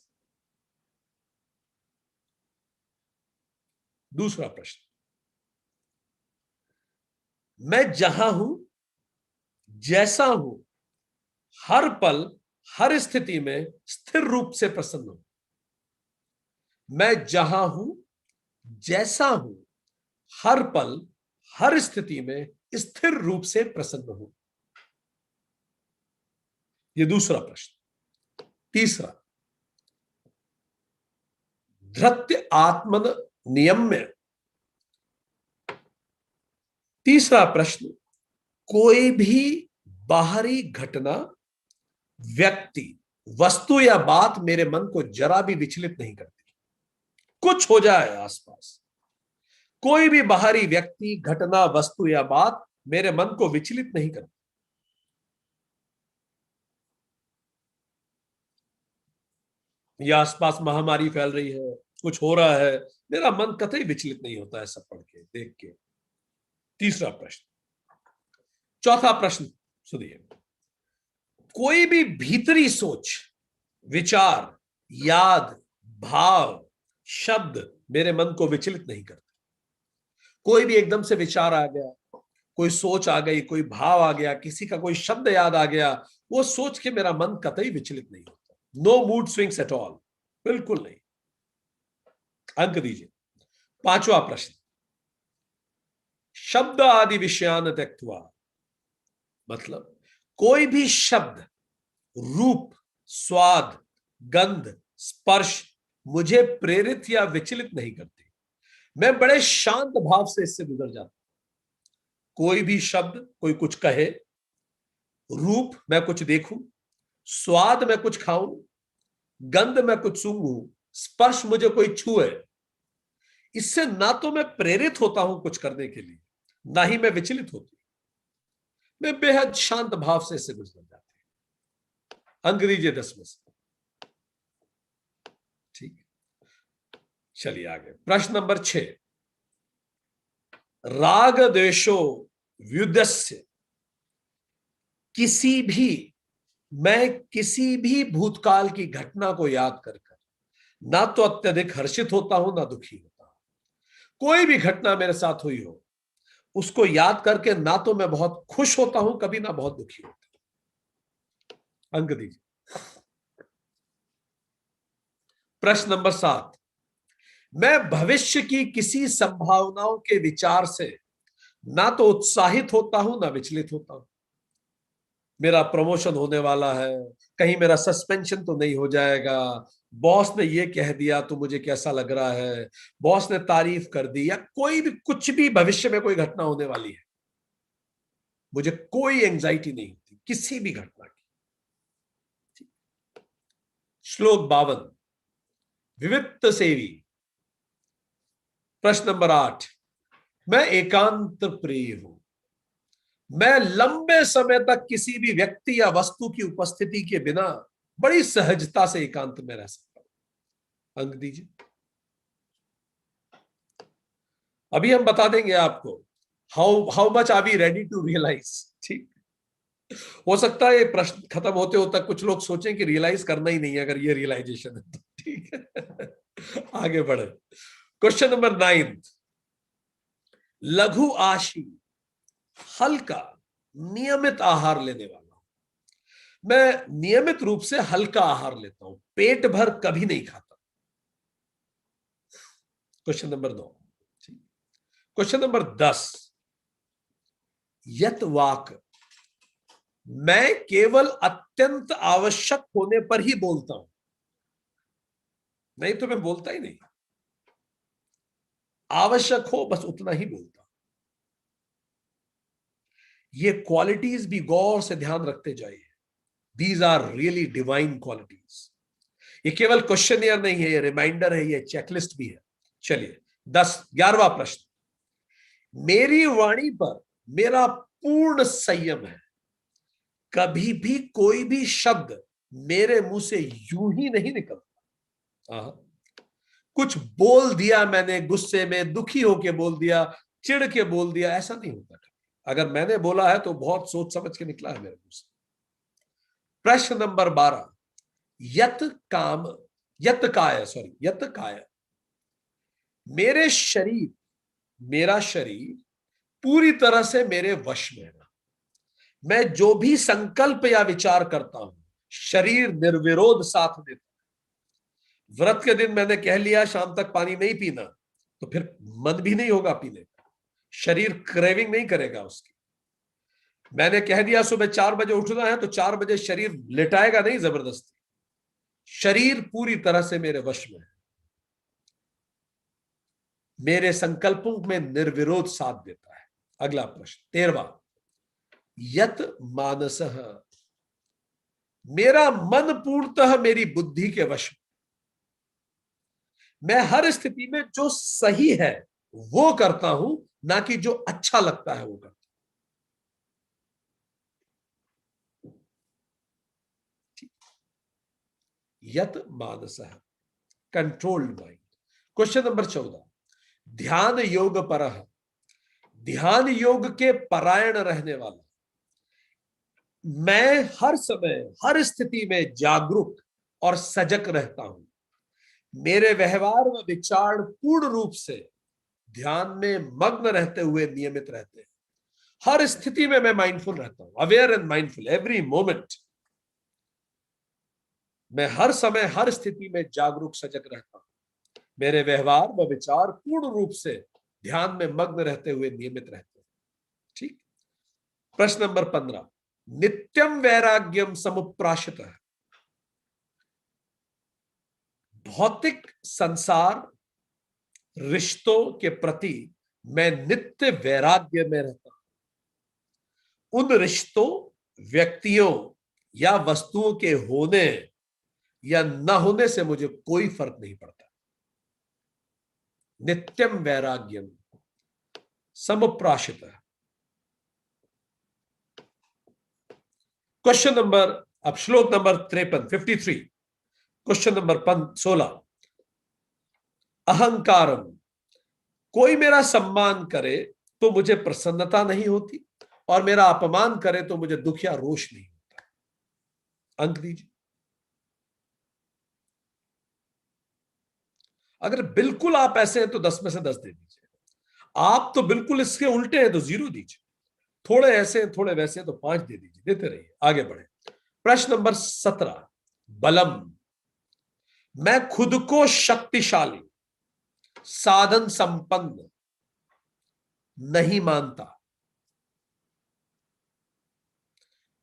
दूसरा प्रश्न, मैं जहां हूं, जैसा हूं, हर पल हर स्थिति में स्थिर रूप से प्रसन्न हूं। मैं जहां हूं, जैसा हूं, हर पल हर स्थिति में स्थिर रूप से प्रसन्न हूं। यह दूसरा प्रश्न। तीसरा, धृत्य आत्मन नियम्य। तीसरा प्रश्न, कोई भी बाहरी घटना, व्यक्ति, वस्तु या बात मेरे मन को जरा भी विचलित नहीं करती। कुछ हो जाए आसपास, कोई भी बाहरी व्यक्ति, घटना, वस्तु या बात मेरे मन को विचलित नहीं करती। या आसपास महामारी फैल रही है, कुछ हो रहा है, मेरा मन कतई विचलित नहीं होता है सब पढ़ के, देख के। तीसरा प्रश्न। चौथा प्रश्न सुनिए, कोई भी भीतरी सोच, विचार, याद, भाव, शब्द मेरे मन को विचलित नहीं करते। कोई भी एकदम से विचार आ गया, कोई सोच आ गई, कोई भाव आ गया, किसी का कोई शब्द याद आ गया, वो सोच के मेरा मन कतई विचलित नहीं होता। No mood swings at all, बिल्कुल नहीं। अंक दीजिए। पांचवा प्रश्न, शब्द आदि विषयान त्यक्त्वा। मतलब कोई भी शब्द, रूप, स्वाद, गंध, स्पर्श मुझे प्रेरित या विचलित नहीं करती। मैं बड़े शांत भाव से इससे गुजर जाता हूं। कोई भी शब्द, कोई कुछ कहे, रूप मैं कुछ देखूं, स्वाद मैं कुछ खाऊं, गंध मैं कुछ सूंघूं, स्पर्श मुझे कोई छुए, इससे ना तो मैं प्रेरित होता हूं कुछ करने के लिए, ना ही मैं विचलित होती। मैं बेहद शांत भाव से इससे गुजर जाती हूं। अंक दीजिए 10 में से। ठीक, चलिए आगे। प्रश्न नंबर 6, राग द्वेषो व्युदस्य। मैं किसी भी भूतकाल की घटना को याद कर ना तो अत्यधिक हर्षित होता हूं, ना दुखी होता हूं। कोई भी घटना मेरे साथ हुई हो, उसको याद करके ना तो मैं बहुत खुश होता हूं कभी, ना बहुत दुखी होता हूं। अंक दीजिए। प्रश्न नंबर 7, मैं भविष्य की किसी संभावनाओं के विचार से ना तो उत्साहित होता हूं, ना विचलित होता हूं। मेरा प्रमोशन होने वाला है, कहीं मेरा सस्पेंशन तो नहीं हो जाएगा, बॉस ने ये कह दिया तो मुझे कैसा लग रहा है, बॉस ने तारीफ कर दी, या कोई भी कुछ भी भविष्य में कोई घटना होने वाली है, मुझे कोई एंजाइटी नहीं होती किसी भी घटना की। श्लोक 52, विवित्त सेवी। प्रश्न नंबर 8, मैं एकांत प्रिय हूं। मैं लंबे समय तक किसी भी व्यक्ति या वस्तु की उपस्थिति के बिना बड़ी सहजता से एकांत में रह सकता हूं। अंक दीजिए। अभी हम बता देंगे आपको how much are we ready to realise. ठीक, हो सकता है ये प्रश्न खत्म होते होते कुछ लोग सोचें कि रियलाइज करना ही नहीं है, अगर ये रियलाइजेशन है तो। ठीक है, आगे बढ़े। क्वेश्चन नंबर 9, लघु आशी, हल्का, नियमित आहार लेने वाला हूं। मैं नियमित रूप से हल्का आहार लेता हूं, पेट भर कभी नहीं खाता। Question number 9। क्वेश्चन नंबर 10, यत वाक, मैं केवल अत्यंत आवश्यक होने पर ही बोलता हूं, नहीं तो मैं बोलता ही नहीं। आवश्यक हो बस उतना ही बोलता हूं। ये क्वालिटीज भी गौर से ध्यान रखते जाइए। These are really divine qualities. ये केवल क्वेश्चनियर नहीं है, ये रिमाइंडर है, ये चेकलिस्ट भी है। चलिए 11वां प्रश्न। मेरी वाणी पर मेरा पूर्ण संयम है। कभी भी कोई भी शब्द मेरे मुंह से यूं ही नहीं निकलता। कुछ बोल दिया मैंने, गुस्से में दुखी होके बोल दिया, चिढ़ के बोल दिया, ऐसा नहीं होता। अगर मैंने बोला है तो बहुत सोच समझ के निकला है मेरे मुंह से। प्रश्न नंबर 12। यत काम यत काय मेरा शरीर पूरी तरह से मेरे वश में है। मैं जो भी संकल्प या विचार करता हूं, शरीर निर्विरोध साथ देता है। व्रत के दिन मैंने कह लिया शाम तक पानी नहीं पीना, तो फिर मन भी नहीं होगा पीने का, शरीर क्रेविंग नहीं करेगा उसकी। मैंने कह दिया सुबह 4 बजे उठना है, तो 4 बजे शरीर लेटाएगा नहीं जबरदस्ती। शरीर पूरी तरह से मेरे वश में है। मेरे संकल्पों में निर्विरोध साथ देता है। अगला प्रश्न 13वां। यत मानसः मेरा मन पूर्णतः मेरी बुद्धि के वश में। मैं हर स्थिति में जो सही है वो करता हूं, ना कि जो अच्छा लगता है वो करता हूं। यत मानसः कंट्रोल्ड माइंड। Question number 14। ध्यान योग परः ध्यान योग के परायण रहने वाला। मैं हर समय हर स्थिति में जागरूक और सजग रहता हूं। मेरे व्यवहार व विचार पूर्ण रूप से ध्यान में मग्न रहते हुए नियमित रहते हैं। हर स्थिति में मैं माइंडफुल रहता हूं, aware and mindful every moment. मैं हर समय हर स्थिति में जागरूक सजग रहता हूं। मेरे व्यवहार व विचार पूर्ण रूप से ध्यान में मग्न रहते हुए नियमित रहते हैं। ठीक। प्रश्न नंबर 15। नित्यम वैराग्यम समुप्राशित। भौतिक संसार रिश्तों के प्रति मैं नित्य वैराग्य में रहता हूं। उन रिश्तों, व्यक्तियों या वस्तुओं के होने या न होने से मुझे कोई फर्क नहीं पड़ता। नित्यम वैराग्यम समुप्राशित। क्वेश्चन नंबर, अब श्लोक नंबर 53 क्वेश्चन नंबर 16। अहंकारम कोई मेरा सम्मान करे तो मुझे प्रसन्नता नहीं होती, और मेरा अपमान करे तो मुझे दुख या रोष नहीं होता। अंक दीजिए। अगर बिल्कुल आप ऐसे हैं तो 10 में से 10 दे दीजिए। आप तो बिल्कुल इसके उल्टे हैं तो 0 दीजिए। थोड़े ऐसे हैं थोड़े वैसे हैं तो 5 दे दीजिए। देते रहिए, आगे बढ़े। प्रश्न नंबर 17। बलम मैं खुद को शक्तिशाली, साधन संपन्न नहीं मानता।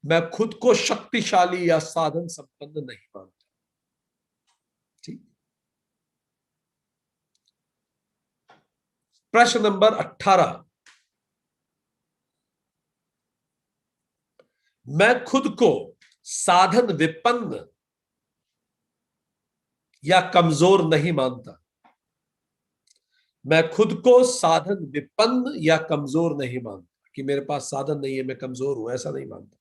मैं खुद को शक्तिशाली या साधन संपन्न नहीं मानता। ठीक। प्रश्न नंबर 18। मैं खुद को साधन विपन्न या कमजोर नहीं मानता। मैं खुद को साधन विपन्न या कमजोर नहीं मानता कि मेरे पास साधन नहीं है, मैं कमजोर हूं, ऐसा नहीं मानता।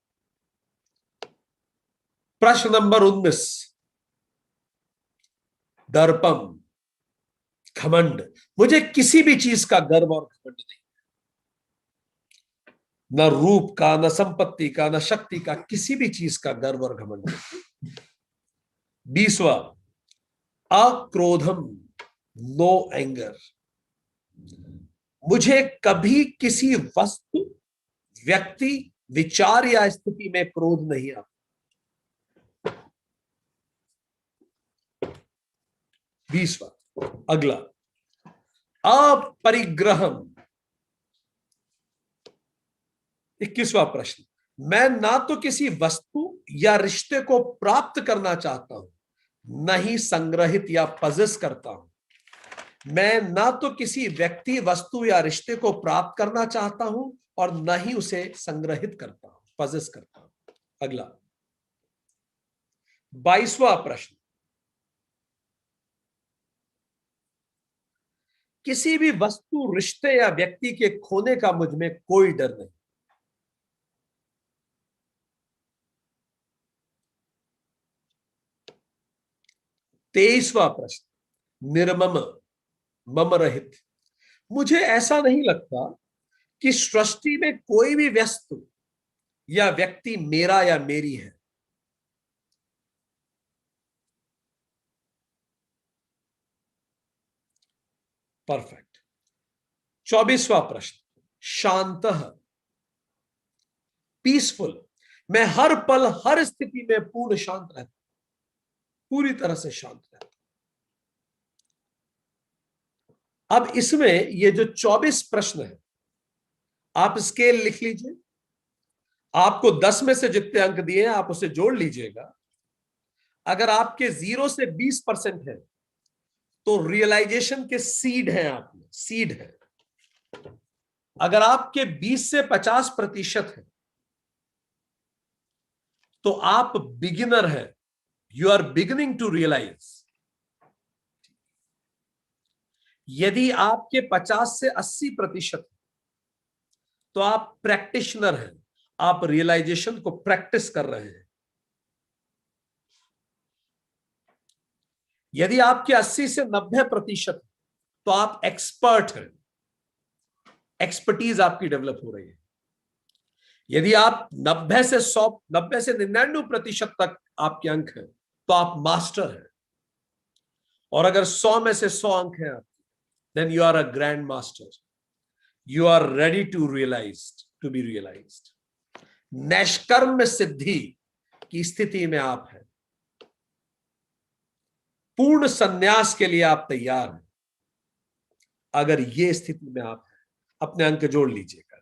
प्रश्न नंबर 19। दर्पम घमंड मुझे किसी भी चीज का गर्व और घमंड नहीं। न रूप का, न संपत्ति का, न शक्ति का, किसी भी चीज का गर्व और घमंड नहीं। 20वां। अक्रोधम नो एंगर मुझे कभी किसी वस्तु, व्यक्ति, विचार या स्थिति में क्रोध नहीं आता। 20वां। अगला। अपरिग्रहम 21वां प्रश्न। मैं ना तो किसी वस्तु या रिश्ते को प्राप्त करना चाहता हूं, न ही संग्रहित या पजेस करता हूं। मैं ना तो किसी व्यक्ति, वस्तु या रिश्ते को प्राप्त करना चाहता हूं और न ही उसे संग्रहित करता हूं, पजेस करता हूं। अगला 22वां प्रश्न, किसी भी वस्तु, रिश्ते या व्यक्ति के खोने का मुझ में कोई डर नहीं। 23वां प्रश्न, निर्मम, मम रहित, मुझे ऐसा नहीं लगता कि सृष्टि में कोई भी वस्तु या व्यक्ति मेरा या मेरी है। परफेक्ट। 24वां प्रश्न, शांत, पीसफुल, मैं हर पल हर स्थिति में पूर्ण शांत रहता, पूरी तरह से शांत रहता। अब इसमें ये जो 24 प्रश्न है, आप स्केल लिख लीजिए। आपको 10 में से जितने अंक दिए हैं आप उसे जोड़ लीजिएगा। अगर आपके 0 से 20% है तो रियलाइजेशन के सीड हैं, आप में सीड है। अगर आपके 20 से 50% है तो आप बिगिनर है, you are beginning to realise. यदि आपके 50 से 80% है तो आप प्रैक्टिशनर हैं, आप रियलाइजेशन को प्रैक्टिस कर रहे हैं। यदि आपके 80 से 90% तो आप एक्सपर्ट हैं, एक्सपर्टीज आपकी डेवलप हो रही है। यदि आप 90 से 99% तक आपके अंक हैं तो आप मास्टर हैं। और अगर 100 में से 100 अंक हैं आपके, then you are a grand master, you are ready to be realized. नैष्कर्म सिद्धि की स्थिति में आप हैं, पूर्ण संन्यास के लिए आप तैयार हैं। अगर ये स्थिति में आप हैं, अपने अंक जोड़ लीजिएगा,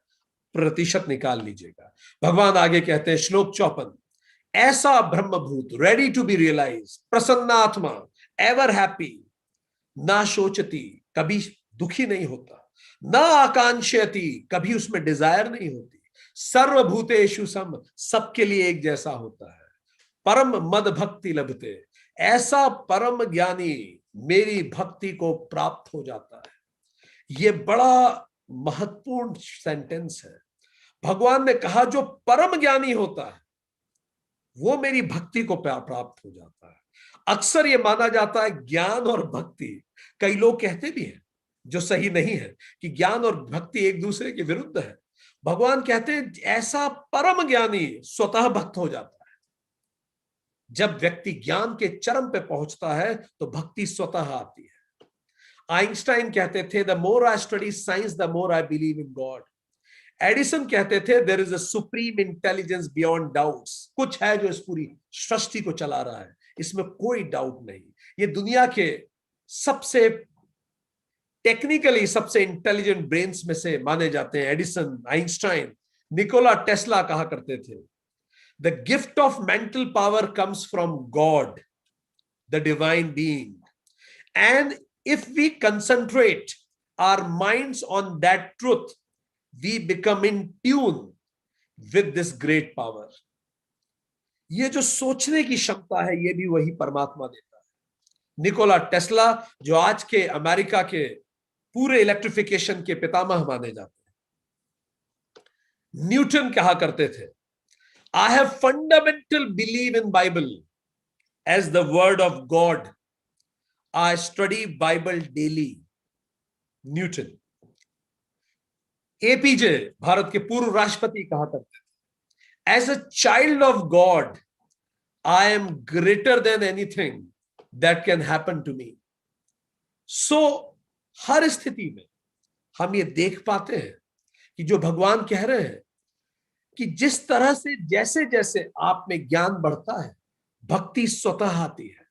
प्रतिशत निकाल लीजिएगा। भगवान आगे कहते हैं, श्लोक 54, ऐसा ब्रह्मभूत, रेडी टू बी रियलाइज, प्रसन्नात्मा, एवर हैप्पी, ना सोचती, कभी दुखी नहीं होता, ना आकांक्षयति, कभी उसमें डिजायर नहीं होती, सर्वभूतेषु सम, सबके लिए एक जैसा होता है, परम मद भक्ति लभते, ऐसा परम ज्ञानी मेरी भक्ति को प्राप्त हो जाता है। ये बड़ा महत्वपूर्ण सेंटेंस है। भगवान ने कहा जो परम ज्ञानी होता है वो मेरी भक्ति को प्राप्त हो जाता है। अक्सर ये माना जाता है ज्ञान और भक्ति, कई लोग कहते भी हैं जो सही नहीं है कि ज्ञान और भक्ति एक दूसरे के विरुद्ध है। भगवान कहते हैं ऐसा परम ज्ञानी स्वतः भक्त हो जाता है। जब व्यक्ति ज्ञान के चरम पे पहुंचता है तो भक्ति स्वतः आती है। आइंस्टाइन कहते थे, the more I study science the more I believe in God. Edison कहते थे, there is a supreme intelligence beyond doubts, कुछ है जो इस पूरी सृष्टि को चला रहा है, इसमें कोई डाउट नहीं। ये दुनिया के सबसे टेक्निकली सबसे इंटेलिजेंट ब्रेन्स में से माने जाते हैं। एडिसन, आइंस्टाइन, निकोला टेस्ला कहा करते थे, the gift of mental power comes from God, the divine being, and if we concentrate our minds on that truth, we become in tune with this great power. ये जो सोचने की क्षमता है ये भी वही परमात्मा देता है। निकोला टेस्ला जो आज के अमेरिका के पूरे इलेक्ट्रिफिकेशन के पितामह माने जाते हैं। न्यूटन कहा करते थे, I have fundamental believe in Bible as the word of God, I study Bible daily. Newton. APJ Bharat के पूर्व राष्ट्रपति कहा करते थे, as a child of God I am greater than anything that can happen to me. So हर स्थिति में हम ये देख पाते हैं कि जो भगवान कह रहे हैं कि जिस तरह से जैसे जैसे आप में ज्ञान बढ़ता है भक्ति स्वतः आती है।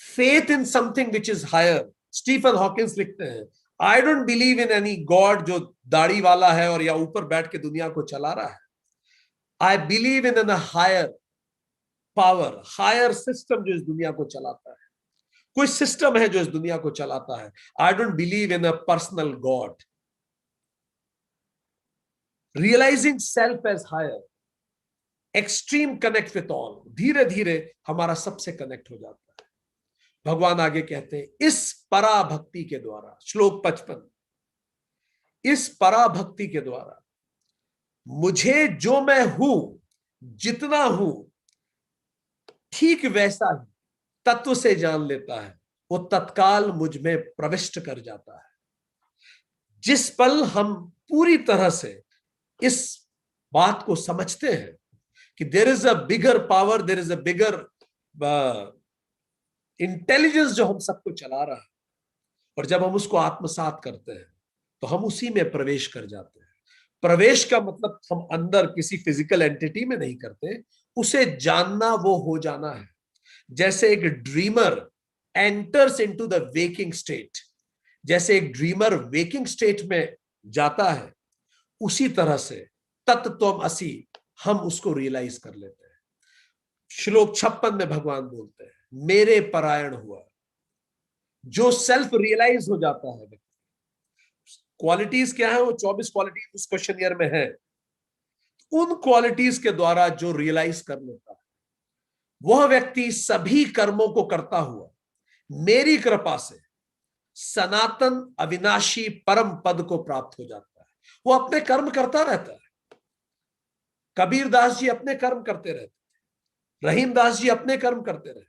Faith in something which is higher. Stephen Hawkins लिखते हैं, I don't believe in any God जो दाढ़ी वाला है और या ऊपर बैठ के दुनिया को चला रहा है। I believe in an higher power, higher system जो इस दुनिया को चलाता है। कोई सिस्टम है जो इस दुनिया को चलाता है। I don't believe in a personal God. Realising self as higher, extreme connect with all, धीरे धीरे हमारा सबसे कनेक्ट हो जाता है। भगवान आगे कहते हैं इस पराभक्ति के द्वारा, श्लोक 55, इस पराभक्ति के द्वारा मुझे जो मैं हूं, जितना हूं, ठीक वैसा ही तत्व से जान लेता है, वो तत्काल मुझ में प्रविष्ट कर जाता है। जिस पल हम पूरी तरह से इस बात को समझते हैं कि there is a bigger power, there is a bigger intelligence जो हम सबको चला रहा है, और जब हम उसको आत्मसात करते हैं तो हम उसी में प्रवेश कर जाते हैं। प्रवेश का मतलब हम अंदर किसी फिजिकल एंटिटी में नहीं करते, उसे जानना वो हो जाना है। जैसे एक dreamer enters into the waking state, जैसे एक ड्रीमर वेकिंग स्टेट में जाता है, उसी तरह से तत्त्वम असि हम उसको रियलाइज कर लेते हैं। श्लोक 56 में भगवान बोलते हैं मेरे परायण हुआ, जो सेल्फ रियलाइज हो जाता है। क्वालिटीज क्या है? वो 24 क्वालिटीज उस क्वेश्चनियर में है। उन क्वालिटीज के द्वारा जो रियलाइज कर लेता है, वह व्यक्ति सभी कर्मों को करता हुआ मेरी कृपा से सनातन अविनाशी परम पद को प्राप्त हो जाता है। वो अपने कर्म करता रहता है। कबीर दास जी अपने कर्म करते रहते थे, रहीम दास जी अपने कर्म करते रहे।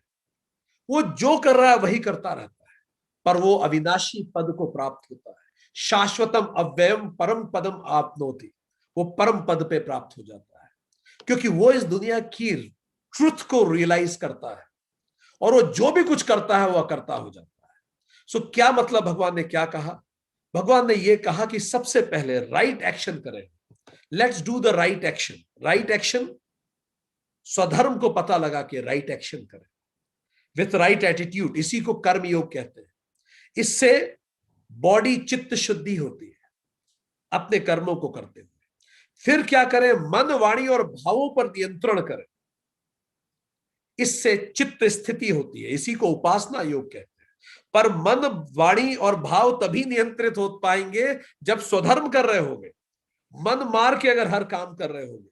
वो जो कर रहा है वही करता रहता है, पर वो अविनाशी पद को प्राप्त होता है। शाश्वतम अव्ययम परम पदम आपनोति, वो परम पद पे प्राप्त हो जाता है, क्योंकि वो इस दुनिया की ट्रुथ को रियलाइज करता है, और वो जो भी कुछ करता है वह करता हो जाता है। सो क्या मतलब भगवान ने क्या कहा? भगवान ने यह कहा कि सबसे पहले राइट एक्शन करें। Let's do the right action. Right action, स्वधर्म को पता लगा के राइट एक्शन करें विथ राइट एटीट्यूड, इसी को कर्म योग कहते हैं। इससे बॉडी चित्त शुद्धि होती है अपने कर्मों को करते हुए। फिर क्या करें? मन वाणी और भावों पर नियंत्रण करें, इससे चित्त स्थिति होती है, इसी को उपासना योग कहते हैं। पर मन वाणी और भाव तभी नियंत्रित हो पाएंगे जब स्वधर्म कर रहे होंगे। मन मार के अगर हर काम कर रहे होंगे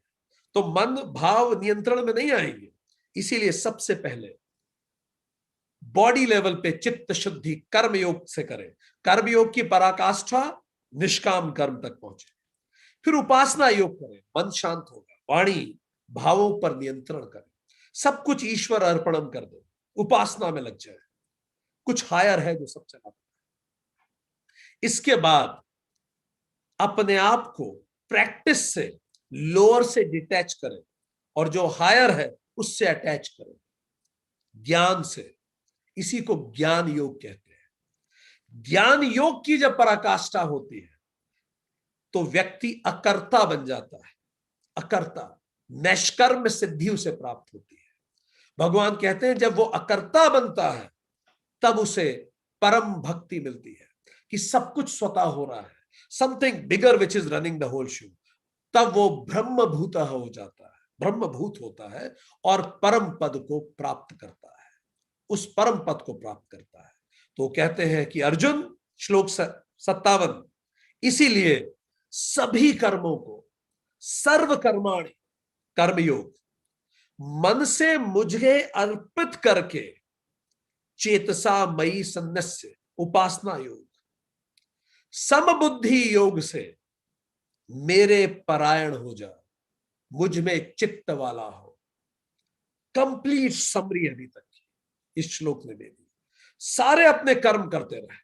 तो मन भाव नियंत्रण में नहीं आएंगे। इसीलिए सबसे पहले बॉडी लेवल पे चित्त शुद्धि कर्म योग से करें। कर्म योग की पराकाष्ठा निष्काम कर्म तक पहुंचे। फिर उपासना योग करें, मन शांत होगा, वाणी भावों पर नियंत्रण करें, सब कुछ ईश्वर अर्पणम कर दे, उपासना में लग जाए। कुछ हायर है जो सब चलाता है। इसके बाद अपने आप को प्रैक्टिस से लोअर से डिटैच करें और जो हायर है उससे अटैच करें ज्ञान से। इसी को ज्ञान योग कहते हैं। ज्ञान योग की जब पराकाष्ठा होती है तो व्यक्ति अकर्ता बन जाता है। अकर्ता, निष्कर्म सिद्धि उसे प्राप्त होती है। भगवान कहते हैं जब वो अकर्ता बनता है तब उसे परम भक्ति मिलती है कि सब कुछ स्वतः हो रहा है, something bigger which is running the whole show. तब वो ब्रह्मभूत हो जाता है, ब्रह्मभूत होता है और परम पद को प्राप्त करता है, उस परम पद को प्राप्त करता है। तो कहते हैं कि अर्जुन, श्लोक 57, इसीलिए सभी कर्मों को सर्व कर्माणि कर्मयोग मन से मुझे अर्पित करके चेतसा मई सन्नस्य उपासना योग समबुद्धि योग से मेरे परायण हो जा, मुझ में चित्त वाला हो। कंप्लीट समरी अभी तक इस श्लोक ने दे दी। सारे अपने कर्म करते रहे,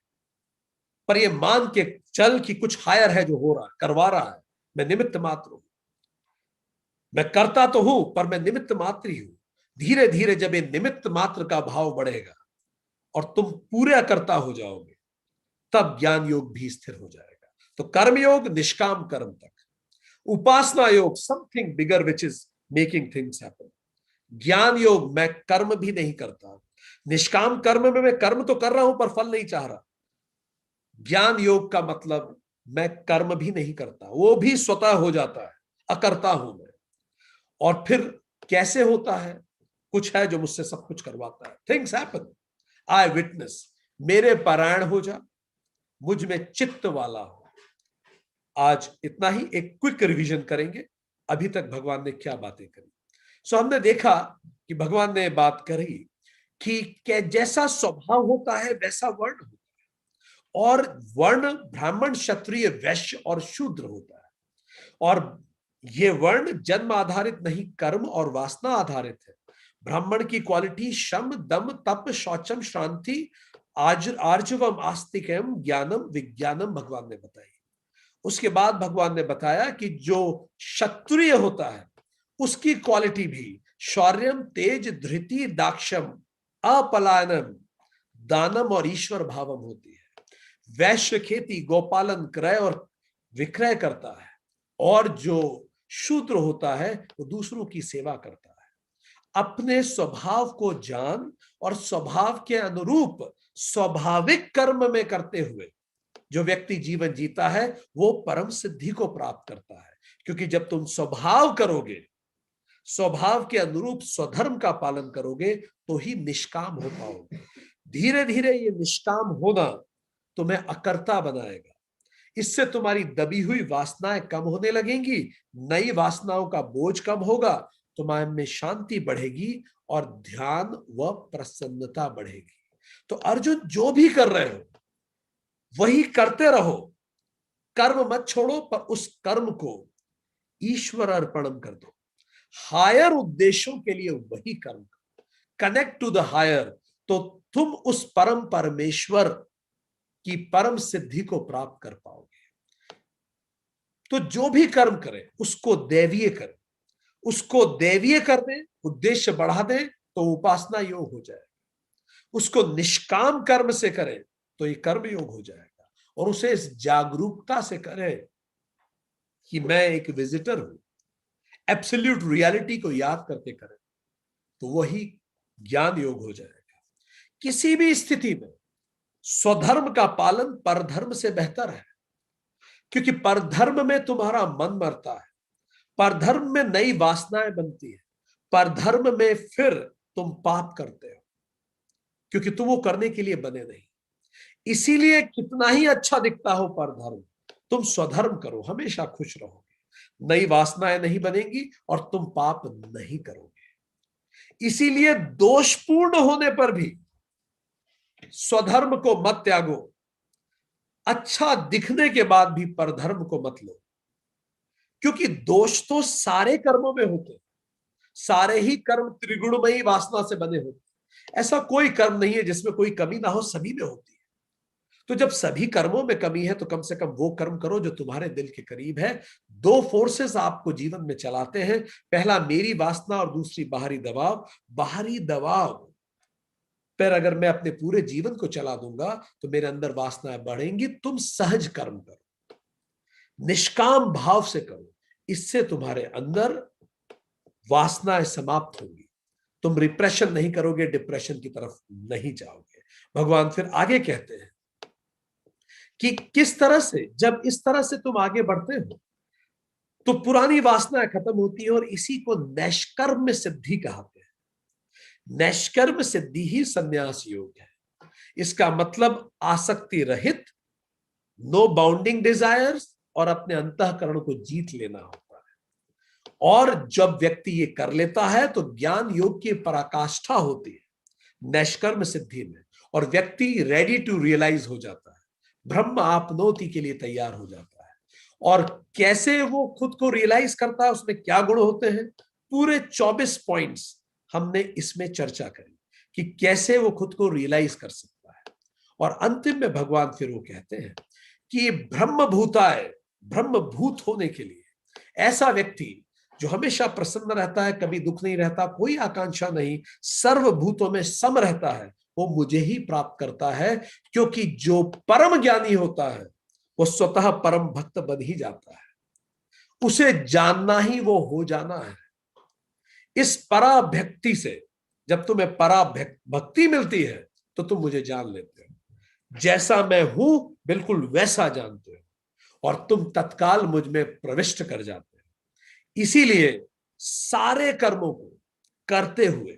पर ये मान के चल कि कुछ हायर है जो हो रहा है, करवा रहा है, मैं निमित्त मात्र हूं। मैं करता तो हूं पर मैं निमित्त मात्र ही हूं। धीरे धीरे जब ये निमित्त मात्र का भाव बढ़ेगा और तुम पूरा करता हो जाओगे तब ज्ञान योग भी स्थिर हो जाएगा। तो कर्म योग निष्काम कर्म तक, उपासना योग something bigger which is making things happen. ज्ञान योग मैं कर्म भी नहीं करता, निष्काम कर्म में मैं कर्म तो कर रहा हूं पर फल नहीं चाह रहा। ज्ञान योग का मतलब मैं कर्म भी नहीं करता, वो भी स्वतः हो जाता है, अकर्ता हूं मैं। और फिर कैसे होता है? कुछ है जो मुझसे सब कुछ करवाता है। थिंग्स हैपन, आई विटनेस, मेरे पारायण हो जा, मुझ में चित्त वाला हो। आज इतना ही, एक क्विक रिवीजन करेंगे अभी तक भगवान ने क्या बातें करी। सो हमने देखा कि भगवान ने बात करी कि जैसा स्वभाव होता है वैसा वर्ण होता है, और वर्ण ब्राह्मण, क्षत्रिय, वैश्य और शूद्र होता है। और ये वर्ण जन्म आधारित नहीं, कर्म और वासना आधारित है। ब्राह्मण की क्वालिटी शम, दम, तप, शौचम, शांति, आर्जवम, आस्तिकम, ज्ञानम, विज्ञानम भगवान ने बताई। उसके बाद भगवान ने बताया कि जो क्षत्रिय होता है उसकी क्वालिटी भी शौर्यम, तेज, धृति, दाक्षम, अपलायनम, दानम और ईश्वर भावम होती है। वैश्य खेती, गोपालन, क्रय और विक्रय करता है, और जो शूद्र होता है वो दूसरों की सेवा करता है। अपने स्वभाव को जान और स्वभाव के अनुरूप स्वाभाविक कर्म में करते हुए जो व्यक्ति जीवन जीता है वो परम सिद्धि को प्राप्त करता है। क्योंकि जब तुम स्वभाव करोगे, स्वभाव के अनुरूप स्वधर्म का पालन करोगे, तो ही निष्काम हो पाओगे। धीरे धीरे ये निष्काम होना तुम्हें अकर्ता बनाएगा। इससे तुम्हारी दबी हुई वासनाएं कम होने लगेंगी, नई वासनाओं का बोझ कम होगा, तुम्हारे में शांति बढ़ेगी और ध्यान व प्रसन्नता बढ़ेगी। तो अर्जुन, जो भी कर रहे हो वही करते रहो, कर्म मत छोड़ो, पर उस कर्म को ईश्वर अर्पणम कर दो। हायर उद्देश्यों के लिए वही कर्म करो, कनेक्ट टू द हायर, तो तुम उस परम परमेश्वर की परम सिद्धि को प्राप्त कर पाओगे। तो जो भी कर्म करे उसको दैवीय करे, उसको दैवीय कर दे, उद्देश्य बढ़ा दे तो उपासना योग हो जाएगा। उसको निष्काम कर्म से करे तो ये कर्म योग हो जाएगा। और उसे इस जागरूकता से करे कि मैं एक विजिटर हूं, एब्सोल्यूट रियलिटी को याद करके करे, तो वही ज्ञान योग हो जाएगा। किसी भी स्थिति में स्वधर्म का पालन परधर्म से बेहतर है, क्योंकि परधर्म में तुम्हारा मन मरता है, परधर्म में नई वासनाएं बनती है, परधर्म में फिर तुम पाप करते हो, क्योंकि तुम वो करने के लिए बने नहीं। इसीलिए कितना ही अच्छा दिखता हो परधर्म, तुम स्वधर्म करो, हमेशा खुश रहोगे, नई वासनाएं नहीं बनेंगी और तुम पाप नहीं करोगे। इसीलिए दोषपूर्ण होने पर भी स्वधर्म को मत त्यागो, अच्छा दिखने के बाद भी परधर्म को मत लो, क्योंकि दोष तो सारे कर्मों में होते, सारे ही कर्म त्रिगुणमयी वासना से बने होते। ऐसा कोई कर्म नहीं है जिसमें कोई कमी ना हो, सभी में होती है। तो जब सभी कर्मों में कमी है तो कम से कम वो कर्म करो जो तुम्हारे दिल के करीब है। दो फोर्सेस आपको जीवन में चलाते हैं, पहला मेरी वासना और दूसरी बाहरी दबाव। बाहरी दबाव पर अगर मैं अपने पूरे जीवन को चला दूंगा तो मेरे अंदर वासनाएं बढ़ेंगी। तुम सहज कर्म करो, निष्काम भाव से करो, इससे तुम्हारे अंदर वासनाएं समाप्त होंगी, तुम रिप्रेशन नहीं करोगे, डिप्रेशन की तरफ नहीं जाओगे। भगवान फिर आगे कहते हैं कि किस तरह से, जब इस तरह से तुम आगे बढ़ते हो तो पुरानी वासनाएं खत्म होती है, और इसी को नैष्कर्म सिद्धि कहते हैं। नैष्कर्म सिद्धि ही संन्यास योग है। इसका मतलब आसक्ति रहित, नो बाउंडिंग डिजायर्स, और अपने अंतःकरण को जीत लेना होता है। और जब व्यक्ति ये कर लेता है तो ज्ञान योग की पराकाष्ठा होती है नैष्कर्म सिद्धि में, और व्यक्ति रेडी टू रियलाइज हो जाता है, ब्रह्म आपनोति के लिए तैयार हो जाता है। और कैसे वो खुद को रियलाइज करता है, उसमें क्या गुण होते हैं, पूरे 24 पॉइंट्स हमने इसमें चर्चा करी कि कैसे वो खुद को रियलाइज कर सकता है। और अंतिम में भगवान फिर वो कहते हैं कि ब्रह्म भूताय, ब्रह्म भूत होने के लिए ऐसा व्यक्ति जो हमेशा प्रसन्न रहता है, कभी दुख नहीं रहता, कोई आकांक्षा नहीं, सर्वभूतों में सम रहता है, वो मुझे ही प्राप्त करता है। क्योंकि जो परम ज्ञानी होता है वो स्वतः परम भक्त बन ही जाता है, उसे जानना ही वो हो जाना है। इस पराभक्ति से जब तुम्हें पराभक्ति मिलती है तो तुम मुझे जान लेते हो, जैसा मैं हूं बिल्कुल वैसा जानते हो, और तुम तत्काल मुझ में प्रविष्ट कर जाते हो। इसीलिए सारे कर्मों को करते हुए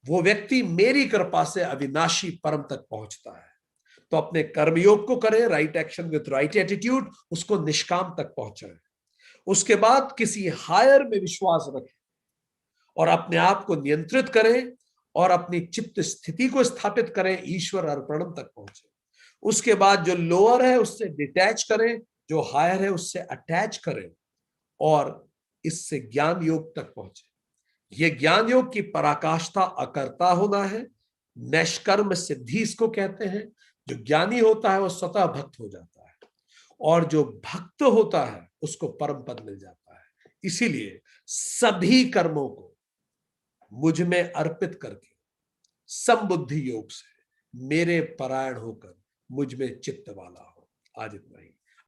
वो व्यक्ति मेरी कृपा से अविनाशी परम तक पहुंचता है। तो अपने कर्मयोग को करें, right action with right attitude, उसको निष्काम तक पहुंचाएं। उसके बाद किसी हायर में विश्वास रखें और अपने आप को नियंत्रित करें और अपनी चित्त स्थिति को स्थापित करें, ईश्वर अर्पणम तक पहुंचे। उसके बाद जो लोअर है उससे डिटैच करें, जो हायर है उससे अटैच करें और इससे ज्ञान योग तक पहुंचे। यह ज्ञान योग की पराकाष्ठा अकर्ता होना है, नैष्कर्म सिद्धि इसको कहते हैं। जो ज्ञानी होता है वो स्वतः भक्त हो जाता है और जो भक्त होता है उसको परम पद मिल जाता है। इसीलिए सभी कर्मों को मुझ में अर्पित करके समबुद्धि योग से मेरे परायण होकर मुझ में चित्त वाला हो। आज इतना ही।